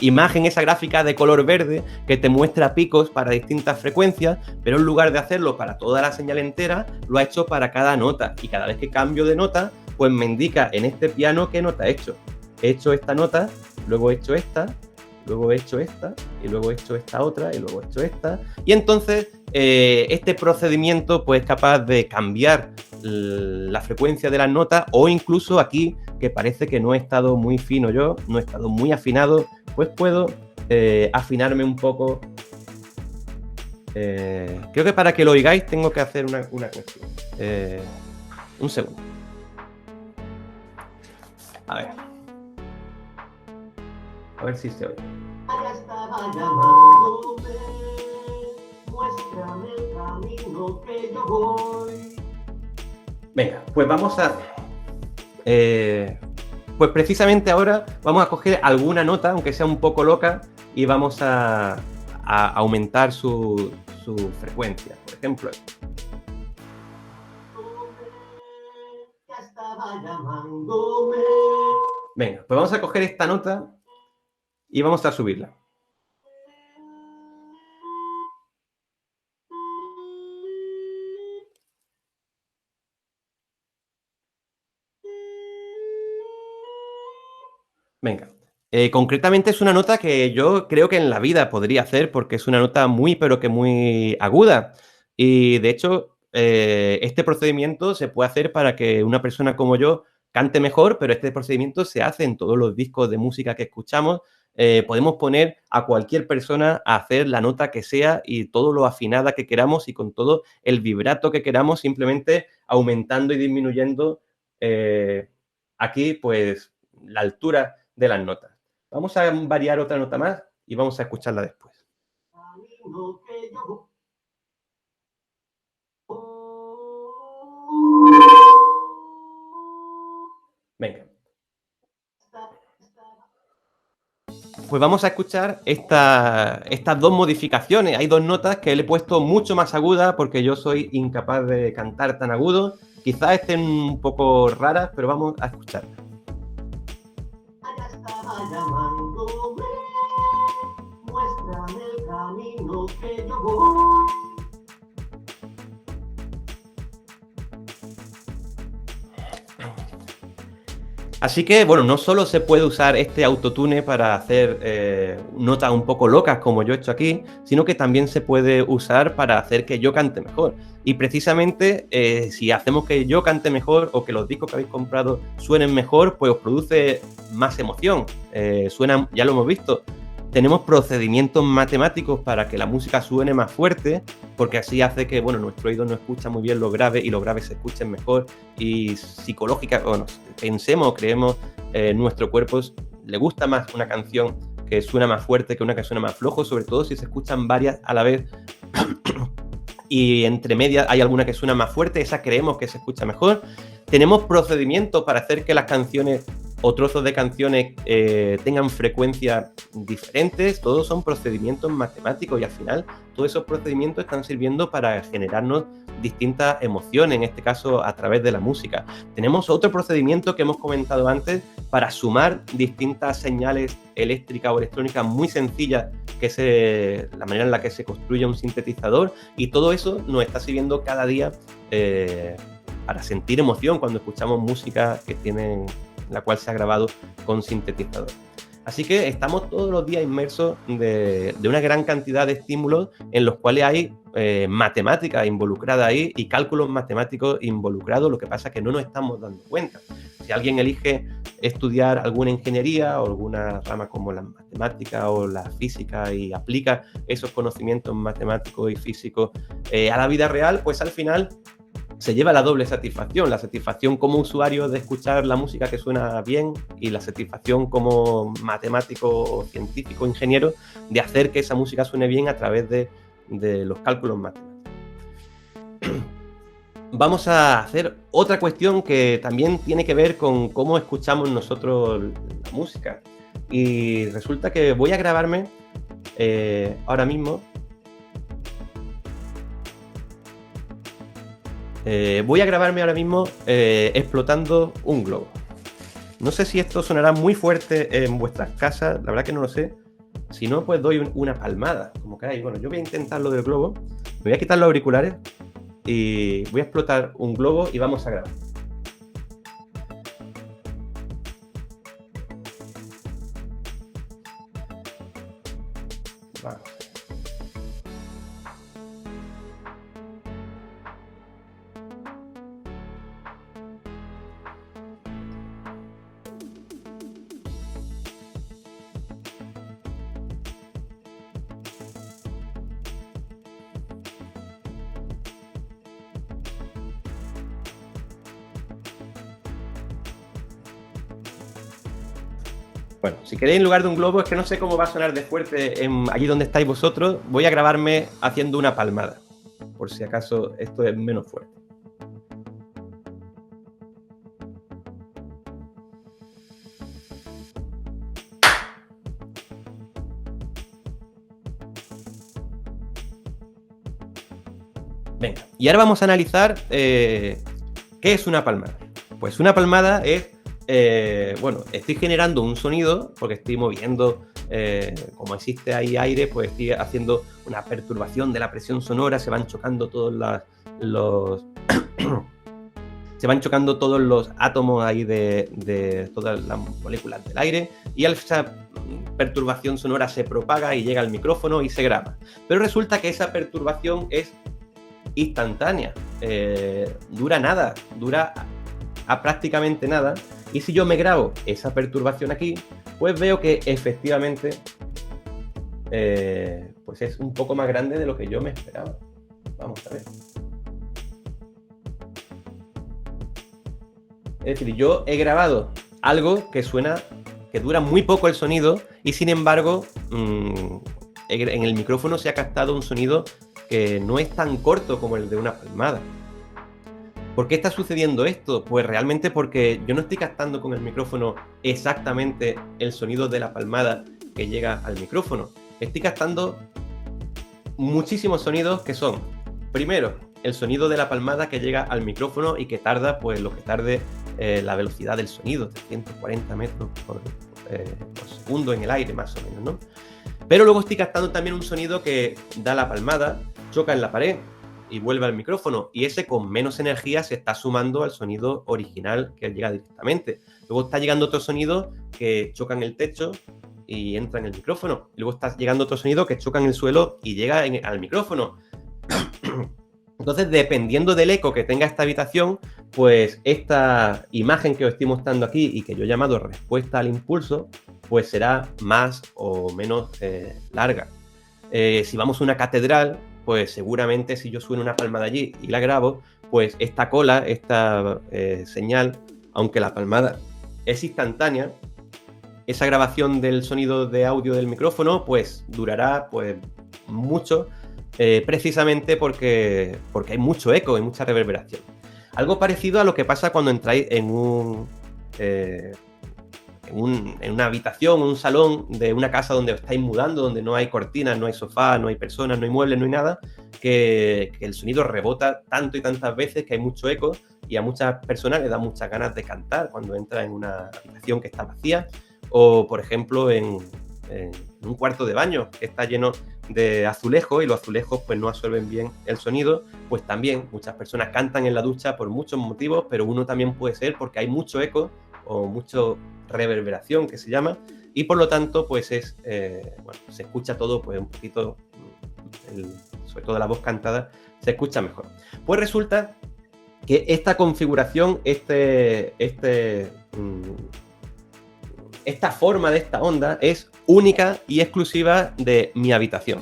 imagen, esa gráfica de color verde que te muestra picos para distintas frecuencias, pero en lugar de hacerlo para toda la señal entera, lo ha hecho para cada nota, y cada vez que cambio de nota, pues me indica en este piano qué nota he hecho. He hecho esta nota, luego he hecho esta, luego he hecho esta, y luego he hecho esta otra, y luego he hecho esta. Y entonces este procedimiento pues es capaz de cambiar la frecuencia de las notas, o incluso aquí, que parece que no he estado muy fino yo, no he estado muy afinado, pues puedo afinarme un poco. Creo que para que lo oigáis tengo que hacer una cuestión. Un segundo. A ver si se oye. Allá estaba llamándome, muéstrame el camino que yo voy. Venga, pues vamos a... pues precisamente ahora vamos a coger alguna nota, aunque sea un poco loca, y vamos a aumentar su frecuencia. Por ejemplo, Ya estaba llamándome. venga, pues vamos a coger esta nota y vamos a subirla. Venga. Concretamente es una nota que yo creo que en la vida podría hacer, porque es una nota muy, pero que muy aguda. Y de hecho, este procedimiento se puede hacer para que una persona como yo cante mejor, pero este procedimiento se hace en todos los discos de música que escuchamos. Podemos poner a cualquier persona a hacer la nota que sea y todo lo afinada que queramos y con todo el vibrato que queramos, simplemente aumentando y disminuyendo aquí, pues, la altura de las notas. Vamos a variar otra nota más y vamos a escucharla después. Camino que yo Venga. Pues vamos a escuchar estas dos modificaciones. Hay dos notas que le he puesto mucho más agudas porque yo soy incapaz de cantar tan agudo. Quizás estén un poco raras, pero vamos a escucharlas. Allá estaba llamándome, muéstrame el camino que yo voy. Así que, bueno, no solo se puede usar este autotune para hacer notas un poco locas como yo he hecho aquí, sino que también se puede usar para hacer que yo cante mejor. Y precisamente, si hacemos que yo cante mejor o que los discos que habéis comprado suenen mejor, pues os produce más emoción. Suenan, ya lo hemos visto, tenemos procedimientos matemáticos para que la música suene más fuerte, porque así hace que, bueno, nuestro oído no escucha muy bien lo grave y los graves se escuchen mejor, y psicológica, bueno, pensemos, creemos, nuestro cuerpo le gusta más una canción que suena más fuerte que una que suena más flojo, sobre todo si se escuchan varias a la vez y entre medias hay alguna que suena más fuerte, esa creemos que se escucha mejor. Tenemos procedimientos para hacer que las canciones o trozos de canciones tengan frecuencias diferentes. Todos son procedimientos matemáticos y al final todos esos procedimientos están sirviendo para generarnos distintas emociones, en este caso a través de la música. Tenemos otro procedimiento que hemos comentado antes para sumar distintas señales eléctricas o electrónicas muy sencillas, que es la manera en la que se construye un sintetizador, y todo eso nos está sirviendo cada día para sentir emoción cuando escuchamos música la cual se ha grabado con sintetizador. Así que estamos todos los días inmersos de una gran cantidad de estímulos en los cuales hay matemáticas involucradas ahí y cálculos matemáticos involucrados, lo que pasa es que no nos estamos dando cuenta. Si alguien elige estudiar alguna ingeniería o alguna rama como la matemática o la física y aplica esos conocimientos matemáticos y físicos a la vida real, pues al final se lleva la doble satisfacción, la satisfacción como usuario de escuchar la música que suena bien y la satisfacción como matemático, científico, ingeniero de hacer que esa música suene bien a través de los cálculos matemáticos. Vamos a hacer otra cuestión que también tiene que ver con cómo escuchamos nosotros la música. Y resulta que voy a grabarme ahora mismo. Explotando un globo. No sé si esto sonará muy fuerte en vuestras casas, la verdad que no lo sé. Si no, pues doy una palmada, como queráis. Bueno, yo voy a intentar lo del globo. Me voy a quitar los auriculares y voy a explotar un globo y vamos a grabar. Vamos. Bueno, si queréis en lugar de un globo, es que no sé cómo va a sonar de fuerte allí donde estáis vosotros, voy a grabarme haciendo una palmada, por si acaso esto es menos fuerte. Venga, y ahora vamos a analizar qué es una palmada. Pues una palmada es, bueno, estoy generando un sonido porque estoy moviendo, como existe ahí aire, pues estoy haciendo una perturbación de la presión sonora, se van chocando todos se van chocando todos los átomos ahí de todas las moléculas del aire, y esa perturbación sonora se propaga y llega al micrófono y se graba. Pero resulta que esa perturbación es instantánea, dura nada, dura a prácticamente nada, y si yo me grabo esa perturbación aquí, pues veo que efectivamente pues es un poco más grande de lo que yo me esperaba. Vamos a ver. Es decir, yo he grabado algo que suena, que dura muy poco el sonido, y sin embargo en el micrófono se ha captado un sonido que no es tan corto como el de una palmada. ¿Por qué está sucediendo esto? Pues realmente porque yo no estoy captando con el micrófono exactamente el sonido de la palmada que llega al micrófono. Estoy captando muchísimos sonidos que son, primero, el sonido de la palmada que llega al micrófono y que tarda, pues lo que tarde la velocidad del sonido, 340 metros por segundo en el aire, más o menos, ¿no? Pero luego estoy captando también un sonido que da la palmada, choca en la pared y vuelve al micrófono, y ese con menos energía se está sumando al sonido original que llega directamente. Luego está llegando otro sonido que choca en el techo y entra en el micrófono. Y luego está llegando otro sonido que choca en el suelo y llega al micrófono. Entonces, dependiendo del eco que tenga esta habitación, pues esta imagen que os estoy mostrando aquí y que yo he llamado respuesta al impulso, pues será más o menos larga. Si vamos a una catedral, pues seguramente si yo sueno una palmada allí y la grabo, pues esta cola, esta señal, aunque la palmada es instantánea, esa grabación del sonido de audio del micrófono pues durará pues mucho, precisamente porque hay mucho eco y mucha reverberación. Algo parecido a lo que pasa cuando entráis en una habitación, un salón de una casa donde os estáis mudando, donde no hay cortinas, no hay sofá, no hay personas, no hay muebles, no hay nada, que el sonido rebota tanto y tantas veces que hay mucho eco, y a muchas personas les da muchas ganas de cantar cuando entra en una habitación que está vacía, o por ejemplo en un cuarto de baño que está lleno de azulejos y los azulejos pues no absorben bien el sonido, pues también muchas personas cantan en la ducha por muchos motivos, pero uno también puede ser porque hay mucho eco o mucho reverberación que se llama, y por lo tanto pues es bueno, se escucha todo pues un poquito, sobre todo la voz cantada se escucha mejor. Pues resulta que esta configuración, esta forma de esta onda es única y exclusiva de mi habitación,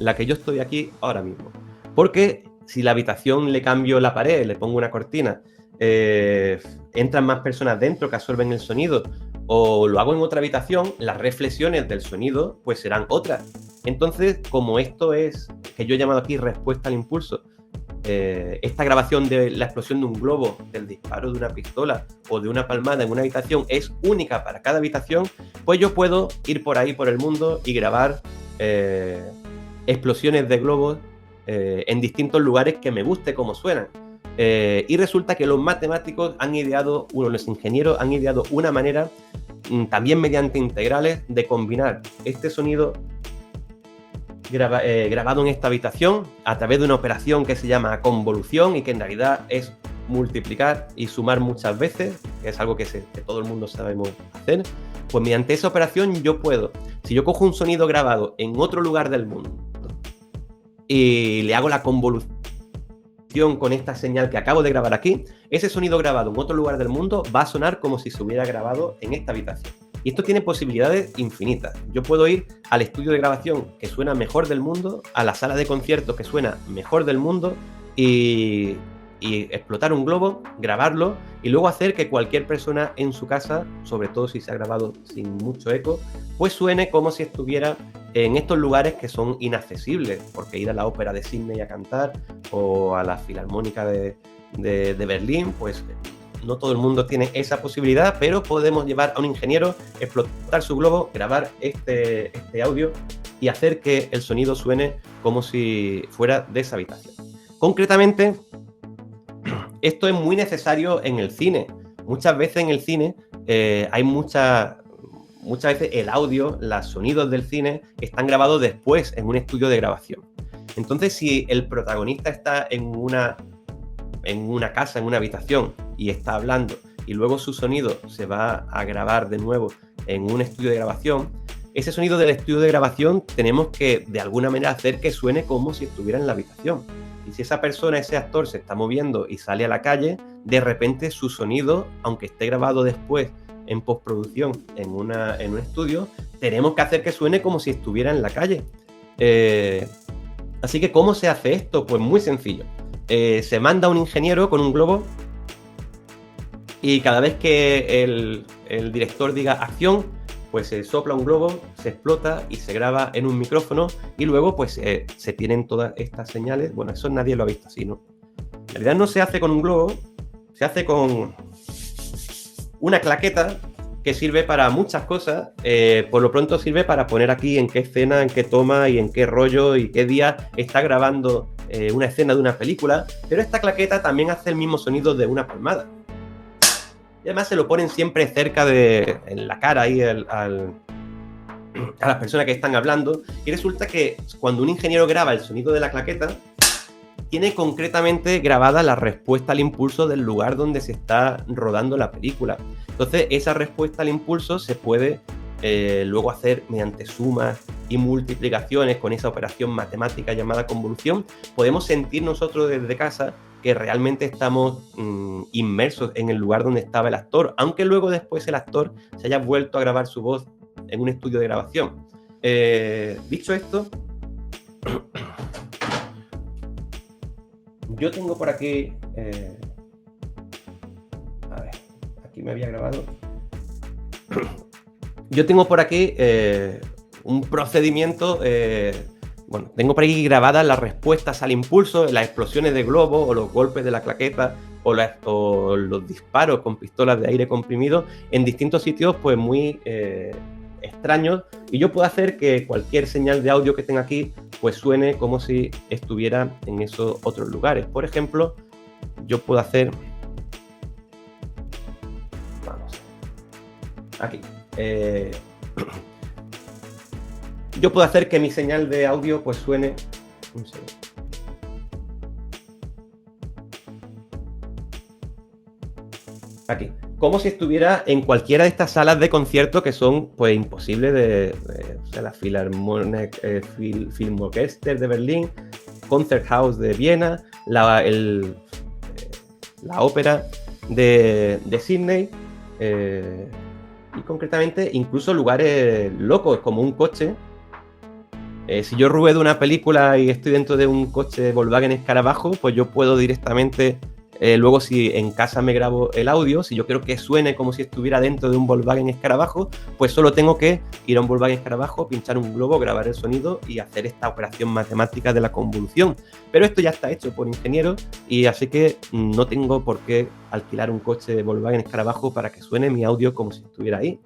la que yo estoy aquí ahora mismo, porque si la habitación le cambio la pared, le pongo una cortina, entran más personas dentro que absorben el sonido, o lo hago en otra habitación, las reflexiones del sonido pues serán otras. Entonces, como esto es, que yo he llamado aquí respuesta al impulso, esta grabación de la explosión de un globo, del disparo de una pistola o de una palmada en una habitación es única para cada habitación, pues yo puedo ir por ahí por el mundo y grabar explosiones de globos en distintos lugares que me guste cómo suenan. Y resulta que los matemáticos han ideado, los ingenieros han ideado una manera, también mediante integrales, de combinar este sonido grabado en esta habitación a través de una operación que se llama convolución y que en realidad es multiplicar y sumar muchas veces, que es algo que todo el mundo sabemos hacer, pues mediante esa operación yo puedo, si yo cojo un sonido grabado en otro lugar del mundo y le hago la convolución con esta señal que acabo de grabar aquí, ese sonido grabado en otro lugar del mundo va a sonar como si se hubiera grabado en esta habitación. Y esto tiene posibilidades infinitas. Yo puedo ir al estudio de grabación que suena mejor del mundo, a la sala de conciertos que suena mejor del mundo y explotar un globo, grabarlo y luego hacer que cualquier persona en su casa, sobre todo si se ha grabado sin mucho eco, pues suene como si estuviera en estos lugares que son inaccesibles, porque ir a la ópera de Sydney a cantar o a la Filarmónica de Berlín, pues no todo el mundo tiene esa posibilidad, pero podemos llevar a un ingeniero, explotar su globo, grabar este audio y hacer que el sonido suene como si fuera de esa habitación. Concretamente, esto es muy necesario en el cine. Muchas veces en el cine hay muchas veces el audio, los sonidos del cine están grabados después en un estudio de grabación. Entonces, si el protagonista está en una casa, en una habitación y está hablando y luego su sonido se va a grabar de nuevo en un estudio de grabación, ese sonido del estudio de grabación tenemos que de alguna manera hacer que suene como si estuviera en la habitación. Y si esa persona, ese actor se está moviendo y sale a la calle, de repente su sonido, aunque esté grabado después en postproducción en un estudio, tenemos que hacer que suene como si estuviera en la calle. Así que, ¿cómo se hace esto? Pues muy sencillo. Se manda un ingeniero con un globo y cada vez que el director diga acción, pues se sopla un globo, se explota y se graba en un micrófono y luego pues se tienen todas estas señales. Bueno, eso nadie lo ha visto así, ¿no? En realidad no se hace con un globo, se hace con una claqueta que sirve para muchas cosas. Por lo pronto sirve para poner aquí en qué escena, en qué toma y en qué rollo y qué día está grabando una escena de una película, pero esta claqueta también hace el mismo sonido de una palmada. Y además se lo ponen siempre cerca en la cara ahí a las personas que están hablando. Y resulta que cuando un ingeniero graba el sonido de la claqueta, tiene concretamente grabada la respuesta al impulso del lugar donde se está rodando la película. Entonces, esa respuesta al impulso se puede luego hacer mediante sumas y multiplicaciones con esa operación matemática llamada convolución. Podemos sentir nosotros desde casa que realmente estamos inmersos en el lugar donde estaba el actor, aunque luego después el actor se haya vuelto a grabar su voz en un estudio de grabación. Dicho esto, yo tengo por aquí... a ver, aquí me había grabado. Yo tengo por aquí un procedimiento... Bueno, tengo por aquí grabadas las respuestas al impulso, las explosiones de globo o los golpes de la claqueta o los disparos con pistolas de aire comprimido en distintos sitios pues muy extraños, y yo puedo hacer que cualquier señal de audio que tenga aquí pues suene como si estuviera en esos otros lugares. Por ejemplo, yo puedo hacer... Vamos. Aquí. Yo puedo hacer que mi señal de audio pues suene... Un segundo. Aquí. Como si estuviera en cualquiera de estas salas de concierto que son pues imposibles o sea, la Filmorchester de Berlín, Konzerthaus de Viena, la ópera de Sydney, y concretamente incluso lugares locos como un coche. Si yo ruedo una película y estoy dentro de un coche Volkswagen Escarabajo, pues yo puedo directamente, luego si en casa me grabo el audio, si yo quiero que suene como si estuviera dentro de un Volkswagen Escarabajo, pues solo tengo que ir a un Volkswagen Escarabajo, pinchar un globo, grabar el sonido y hacer esta operación matemática de la convolución. Pero esto ya está hecho por ingenieros y así que no tengo por qué alquilar un coche Volkswagen Escarabajo para que suene mi audio como si estuviera ahí.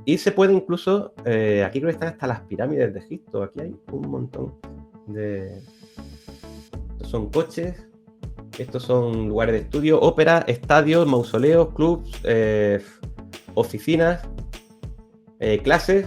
Y se puede incluso, aquí creo que están hasta las pirámides de Egipto, aquí hay un montón de... Estos son coches, estos son lugares de estudio, ópera, estadios, mausoleos, clubs, oficinas, clases.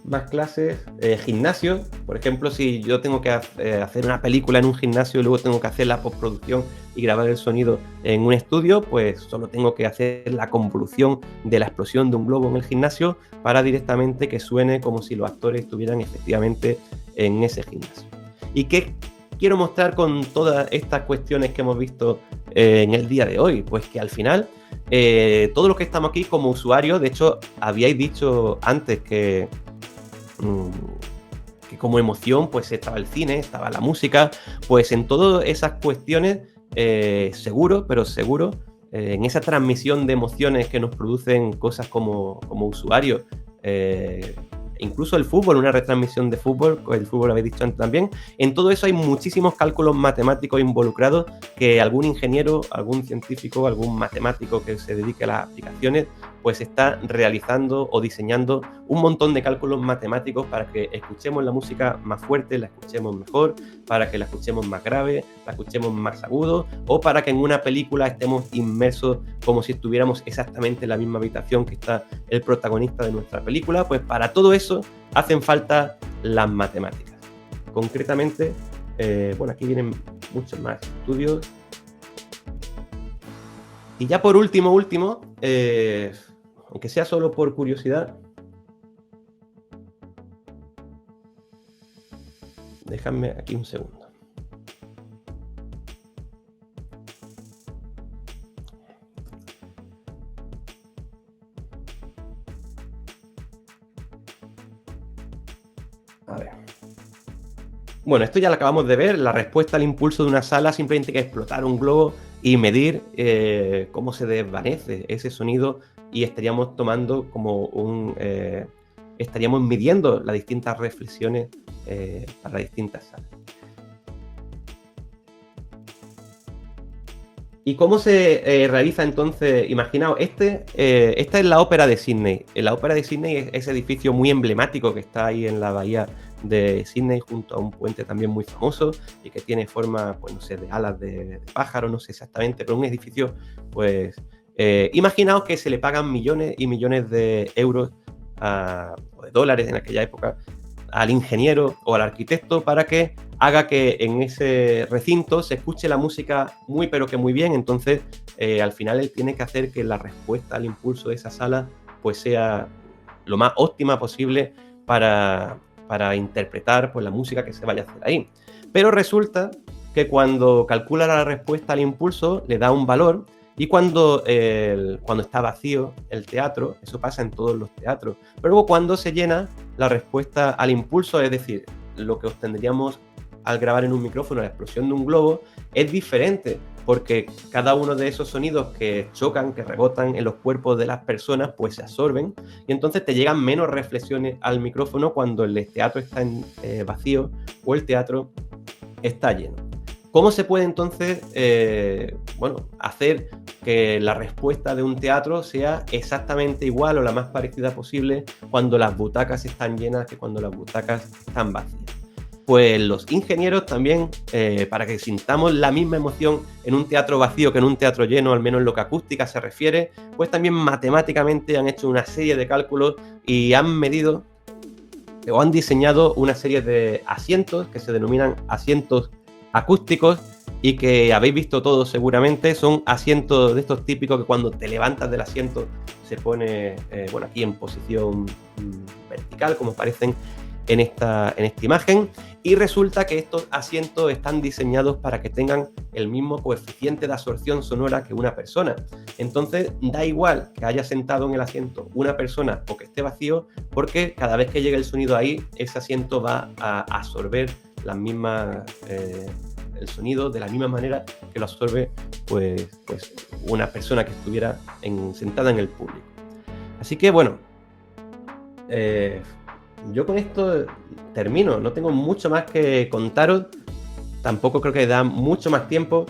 más clases, gimnasio, por ejemplo, si yo tengo que hacer una película en un gimnasio y luego tengo que hacer la postproducción y grabar el sonido en un estudio, pues solo tengo que hacer la convolución de la explosión de un globo en el gimnasio para directamente que suene como si los actores estuvieran efectivamente en ese gimnasio. ¿Y qué quiero mostrar con todas estas cuestiones que hemos visto en el día de hoy? Pues que al final, todos los que estamos aquí como usuarios, de hecho, habíais dicho antes que como emoción pues estaba el cine, estaba la música, pues en todas esas cuestiones seguro, en esa transmisión de emociones que nos producen cosas como usuarios, incluso el fútbol, una retransmisión de fútbol, el fútbol lo habéis dicho antes también, en todo eso hay muchísimos cálculos matemáticos involucrados que algún ingeniero, algún científico, algún matemático que se dedique a las aplicaciones, pues está realizando o diseñando un montón de cálculos matemáticos para que escuchemos la música más fuerte, la escuchemos mejor, para que la escuchemos más grave, la escuchemos más agudo, o para que en una película estemos inmersos como si estuviéramos exactamente en la misma habitación que está el protagonista de nuestra película. Pues para todo eso hacen falta las matemáticas. Concretamente, bueno, aquí vienen muchos más estudios. Y ya por último, aunque sea solo por curiosidad, déjame aquí un segundo. A ver. Bueno, esto ya lo acabamos de ver, la respuesta al impulso de una sala, simplemente hay que explotar un globo y medir cómo se desvanece ese sonido, y estaríamos tomando como estaríamos midiendo las distintas reflexiones para distintas salas. ¿Y cómo se realiza entonces? Imaginaos, esta es la Ópera de Sydney. La Ópera de Sydney es ese edificio muy emblemático que está ahí en la bahía de Sydney, junto a un puente también muy famoso y que tiene forma, pues no sé, de alas de pájaro, no sé exactamente, pero un edificio, pues, imaginaos que se le pagan millones y millones de euros o de dólares en aquella época al ingeniero o al arquitecto para que haga que en ese recinto se escuche la música muy pero que muy bien. Entonces al final él tiene que hacer que la respuesta al impulso de esa sala pues sea lo más óptima posible para interpretar pues la música que se vaya a hacer ahí. Pero resulta que cuando calcula la respuesta al impulso le da un valor, y cuando está vacío el teatro, eso pasa en todos los teatros, pero luego cuando se llena, la respuesta al impulso, es decir, lo que obtendríamos al grabar en un micrófono la explosión de un globo, es diferente, porque cada uno de esos sonidos que chocan, que rebotan en los cuerpos de las personas, pues se absorben, y entonces te llegan menos reflexiones al micrófono cuando el teatro está vacío o el teatro está lleno. ¿Cómo se puede entonces hacer que la respuesta de un teatro sea exactamente igual o la más parecida posible cuando las butacas están llenas que cuando las butacas están vacías? Pues los ingenieros también, para que sintamos la misma emoción en un teatro vacío que en un teatro lleno, al menos en lo que acústica se refiere, pues también matemáticamente han hecho una serie de cálculos y han medido o han diseñado una serie de asientos que se denominan asientos acústicos y que habéis visto todos seguramente. Son asientos de estos típicos que cuando te levantas del asiento se pone aquí en posición vertical, como parecen en esta imagen, y resulta que estos asientos están diseñados para que tengan el mismo coeficiente de absorción sonora que una persona. Entonces da igual que haya sentado en el asiento una persona o que esté vacío, porque cada vez que llegue el sonido ahí, ese asiento va a absorber las mismas el sonido de la misma manera que lo absorbe pues una persona que estuviera sentada en el público. Así que bueno, yo con esto termino, no tengo mucho más que contaros, tampoco creo que da mucho más tiempo,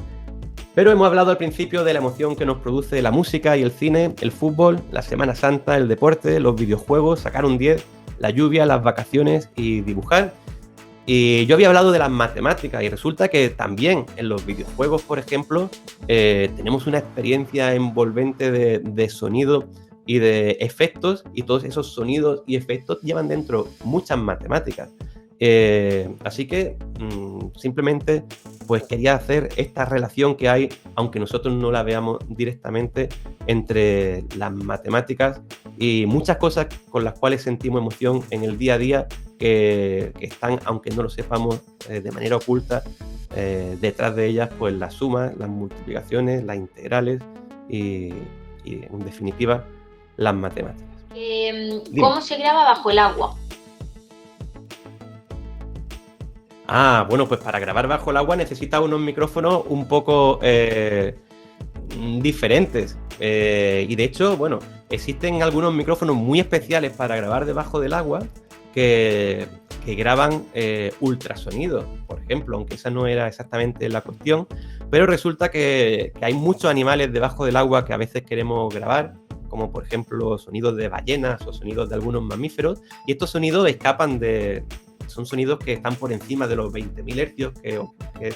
pero hemos hablado al principio de la emoción que nos produce la música y el cine, el fútbol, la Semana Santa, el deporte, los videojuegos, sacar un 10, la lluvia, las vacaciones y dibujar. Y yo había hablado de las matemáticas y resulta que también en los videojuegos, por ejemplo, tenemos una experiencia envolvente de sonido y de efectos, y todos esos sonidos y efectos llevan dentro muchas matemáticas. Así que simplemente pues quería hacer esta relación que hay, aunque nosotros no la veamos directamente, entre las matemáticas y muchas cosas con las cuales sentimos emoción en el día a día que están, aunque no lo sepamos, de manera oculta, detrás de ellas pues las sumas, las multiplicaciones, las integrales y en definitiva las matemáticas. ¿Cómo se graba bajo el agua? Bueno, pues para grabar bajo el agua necesitas unos micrófonos un poco diferentes. Y de hecho, bueno, existen algunos micrófonos muy especiales para grabar debajo del agua que graban ultrasonidos, por ejemplo, aunque esa no era exactamente la cuestión, pero resulta que hay muchos animales debajo del agua que a veces queremos grabar, como por ejemplo sonidos de ballenas o sonidos de algunos mamíferos, y estos sonidos son sonidos que están por encima de los 20.000 hercios, que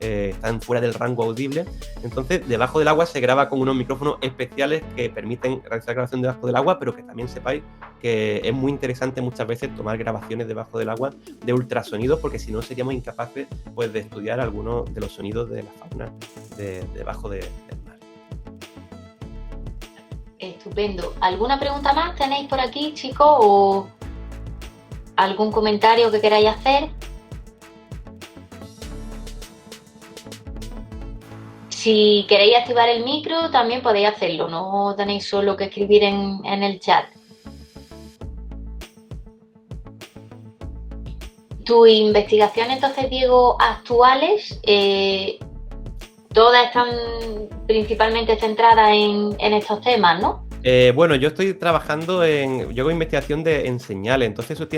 están fuera del rango audible. Entonces, debajo del agua se graba con unos micrófonos especiales que permiten realizar grabación debajo del agua, pero que también sepáis que es muy interesante muchas veces tomar grabaciones debajo del agua de ultrasonidos, porque si no seríamos incapaces pues, de estudiar algunos de los sonidos de la fauna debajo del mar. Estupendo. ¿Alguna pregunta más tenéis por aquí, chicos? ¿O algún comentario que queráis hacer? Si queréis activar el micro, también podéis hacerlo. No tenéis solo que escribir en el chat. Tus investigaciones, entonces, Diego, actuales, todas están principalmente centradas en estos temas, ¿no? Bueno, yo estoy trabajando yo hago investigación en señales, entonces eso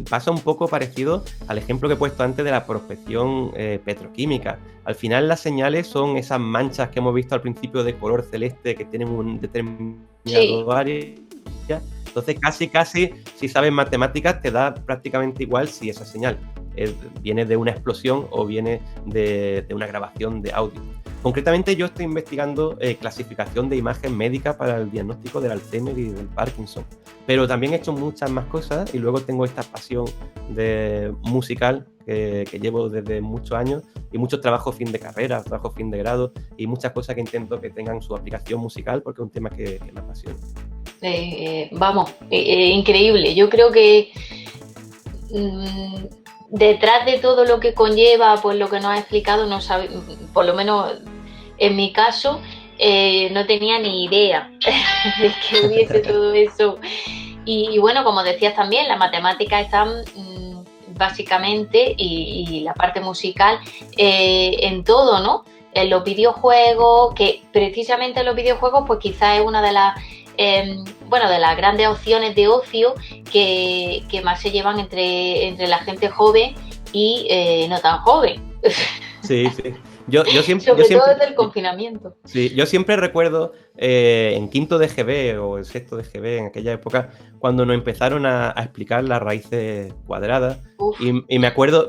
pasa un poco parecido al ejemplo que he puesto antes de la prospección petroquímica. Al final las señales son esas manchas que hemos visto al principio de color celeste que tienen un determinado área. Entonces casi, si sabes matemáticas, te da prácticamente igual si esa señal viene de una explosión o viene de una grabación de audio. Concretamente yo estoy investigando clasificación de imagen médica para el diagnóstico del Alzheimer y del Parkinson, pero también he hecho muchas más cosas y luego tengo esta pasión musical que llevo desde muchos años y muchos trabajos fin de carrera, trabajos fin de grado y muchas cosas que intento que tengan su aplicación musical porque es un tema que me apasiona. Increíble. Yo creo que detrás de todo lo que conlleva, pues lo que nos ha explicado, no sabe, por lo menos en mi caso, no tenía ni idea de que hubiese todo eso. Y bueno, como decías también, las matemáticas están básicamente, y la parte musical, en todo, ¿no? En los videojuegos, que precisamente en los videojuegos, pues quizás es una de las de las grandes opciones de ocio que más se llevan entre la gente joven y no tan joven. Sí. Yo siempre, Sobre todo desde el confinamiento. Sí, yo siempre recuerdo en quinto de GB o en sexto de GB, en aquella época, cuando nos empezaron a explicar las raíces cuadradas. Y me acuerdo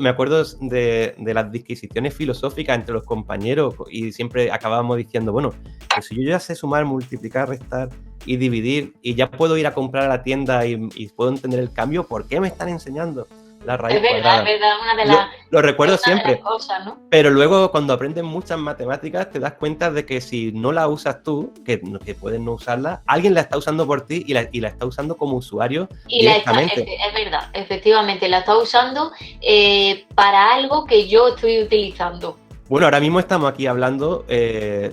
de las disquisiciones filosóficas entre los compañeros y siempre acabábamos diciendo, bueno, pues si yo ya sé sumar, multiplicar, restar y dividir y ya puedo ir a comprar a la tienda y puedo entender el cambio, ¿por qué me están enseñando la raíz cuadrada? Es verdad, una de las... Lo recuerdo siempre, cosas, ¿no? Pero luego cuando aprendes muchas matemáticas te das cuenta de que si no la usas tú, que puedes no usarla, alguien la está usando por ti y la está usando como usuario directamente. Es verdad, efectivamente, la está usando para algo que yo estoy utilizando. Bueno, ahora mismo estamos aquí hablando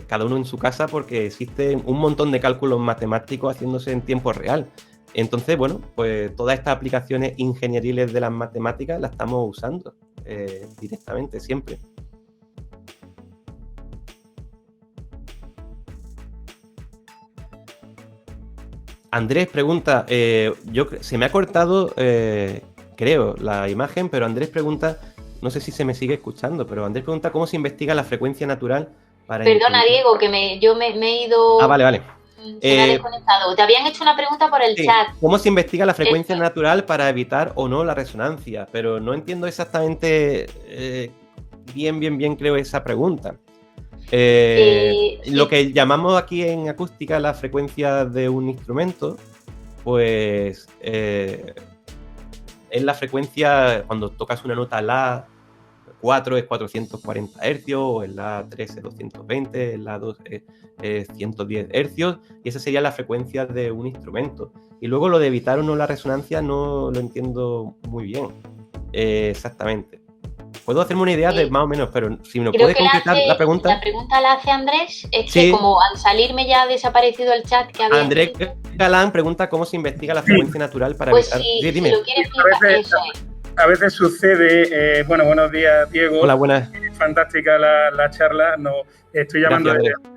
cada uno en su casa porque existen un montón de cálculos matemáticos haciéndose en tiempo real. Entonces, bueno, pues todas estas aplicaciones ingenieriles de las matemáticas las estamos usando directamente, siempre. Andrés pregunta, se me ha cortado, creo, la imagen, pero Andrés pregunta, no sé si se me sigue escuchando, pero Andrés pregunta cómo se investiga la frecuencia natural para... Perdona, Diego, que yo me he ido... Vale. Se me ha desconectado. Te habían hecho una pregunta por el chat. ¿Cómo se investiga la frecuencia natural para evitar o no la resonancia? Pero no entiendo exactamente bien creo esa pregunta. Lo que llamamos aquí en acústica la frecuencia de un instrumento, pues es la frecuencia cuando tocas una nota La 4 es 440 Hz, o en la 3 es 220, en la 2 es 110 Hz, y esa sería la frecuencia de un instrumento. Y luego lo de evitar o no la resonancia no lo entiendo muy bien exactamente. Puedo hacerme una idea de más o menos, pero si me puede concretar la pregunta. La pregunta la hace Andrés, es que como al salirme ya ha desaparecido el chat que había. Andrés Galán pregunta cómo se investiga la frecuencia natural para pues evitar. Si dime. lo quiere explicar, eso es. A veces sucede, buenos días, Diego. Hola, buenas. Fantástica la charla. Estoy llamando,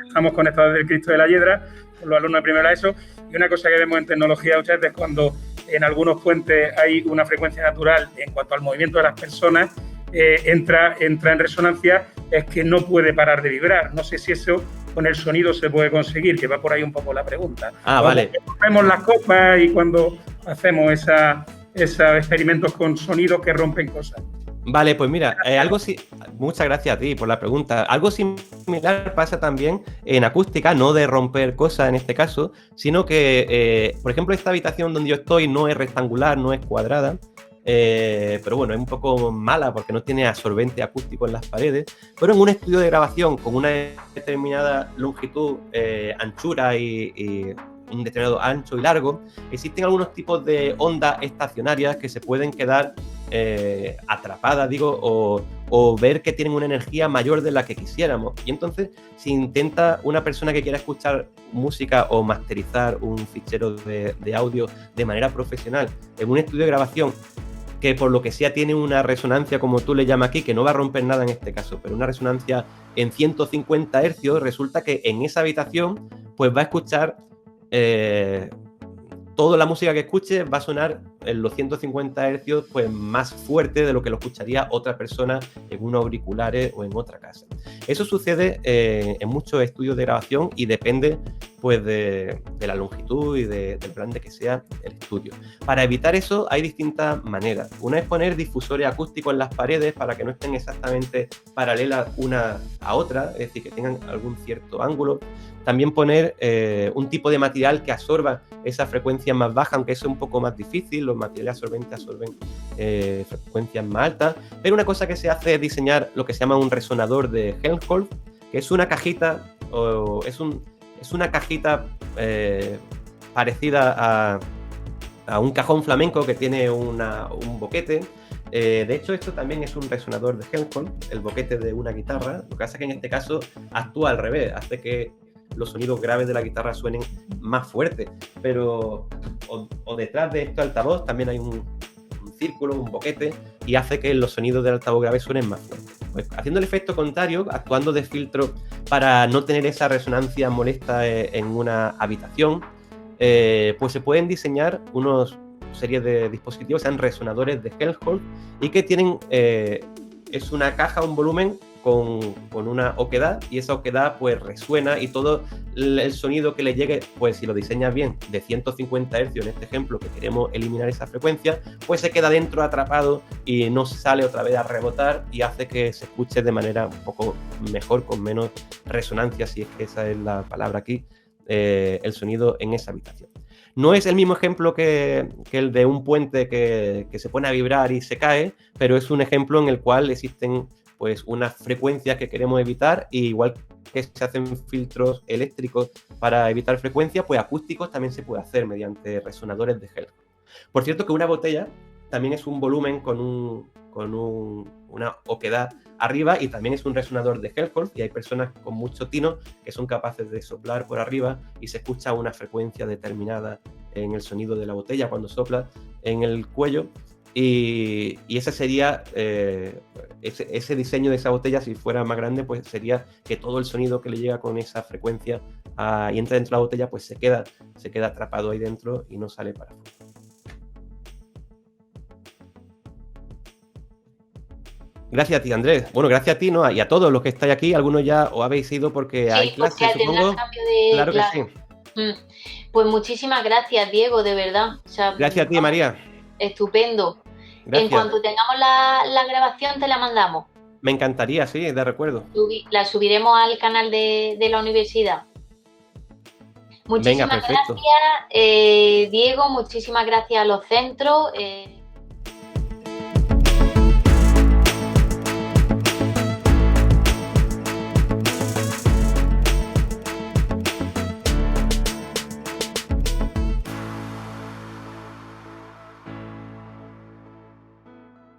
estamos conectados desde el Cristo de la Hiedra, con los alumnos de primera ESO. Y una cosa que vemos en tecnología muchas veces, cuando en algunos puentes hay una frecuencia natural en cuanto al movimiento de las personas, entra en resonancia, es que no puede parar de vibrar. No sé si eso con el sonido se puede conseguir, que va por ahí un poco la pregunta. Vale. Vemos las copas y cuando hacemos esos experimentos con sonidos que rompen cosas. Vale, pues mira, muchas gracias a ti por la pregunta. Algo similar pasa también en acústica, no de romper cosas en este caso, sino que, por ejemplo, esta habitación donde yo estoy no es rectangular, no es cuadrada, pero bueno, es un poco mala porque no tiene absorbente acústico en las paredes, pero en un estudio de grabación con una determinada longitud, anchura y un determinado ancho y largo, existen algunos tipos de ondas estacionarias que se pueden quedar atrapadas, o ver que tienen una energía mayor de la que quisiéramos. Y entonces, si intenta una persona que quiera escuchar música o masterizar un fichero de audio de manera profesional en un estudio de grabación que por lo que sea tiene una resonancia, como tú le llamas aquí, que no va a romper nada en este caso, pero una resonancia en 150 Hz, resulta que en esa habitación pues va a escuchar toda la música que escuche va a sonar en los 150 Hz pues más fuerte de lo que lo escucharía otra persona en unos auriculares o en otra casa. Eso sucede en muchos estudios de grabación y depende pues de la longitud y del plan de que sea el estudio. Para evitar eso hay distintas maneras. Una es poner difusores acústicos en las paredes para que no estén exactamente paralelas una a otra, es decir, que tengan algún cierto ángulo. También poner un tipo de material que absorba esa frecuencia más baja, aunque eso es un poco más difícil, los materiales absorbentes absorben frecuencias más altas. Pero una cosa que se hace es diseñar lo que se llama un resonador de Helmholtz, que es una cajita, es una cajita parecida a un cajón flamenco que tiene un boquete. De hecho, esto también es un resonador de Helmholtz, el boquete de una guitarra. Lo que pasa es que en este caso actúa al revés, hace que los sonidos graves de la guitarra suenen más fuertes, pero o detrás de este altavoz también hay un círculo, un boquete, y hace que los sonidos del altavoz grave suenen más fuertes. Pues haciendo el efecto contrario, actuando de filtro para no tener esa resonancia molesta en una habitación, pues se pueden diseñar unos series de dispositivos, sean resonadores de Helmholtz, y que tienen, es una caja, un volumen con una oquedad, y esa oquedad pues resuena, y todo el sonido que le llegue, pues si lo diseñas bien, de 150 Hz en este ejemplo, que queremos eliminar esa frecuencia, pues se queda dentro atrapado y no sale otra vez a rebotar, y hace que se escuche de manera un poco mejor, con menos resonancia, si es que esa es la palabra aquí, el sonido en esa habitación. No es el mismo ejemplo que el de un puente que se pone a vibrar y se cae, pero es un ejemplo en el cual existen pues unas frecuencias que queremos evitar, y igual que se hacen filtros eléctricos para evitar frecuencias, pues acústicos también se puede hacer mediante resonadores de Helmholtz. Por cierto, que una botella también es un volumen con una oquedad arriba, y también es un resonador de Helmholtz, y hay personas con mucho tino que son capaces de soplar por arriba y se escucha una frecuencia determinada en el sonido de la botella cuando sopla en el cuello. Y ese sería, ese diseño de esa botella, si fuera más grande, pues sería que todo el sonido que le llega con esa frecuencia y entra dentro de la botella, pues se queda atrapado ahí dentro y no sale para afuera. Gracias a ti, Andrés. Bueno, gracias a ti, ¿no? Y a todos los que estáis aquí. Algunos ya os habéis ido porque hay clases, supongo. Claro que sí. Pues muchísimas gracias, Diego, de verdad. O sea, gracias a ti, María. Estupendo. Gracias. En cuanto tengamos la grabación, te la mandamos. Me encantaría, sí, de recuerdo. La subiremos al canal de la universidad. Venga, Muchísimas perfecto. gracias, Diego, muchísimas gracias a los centros.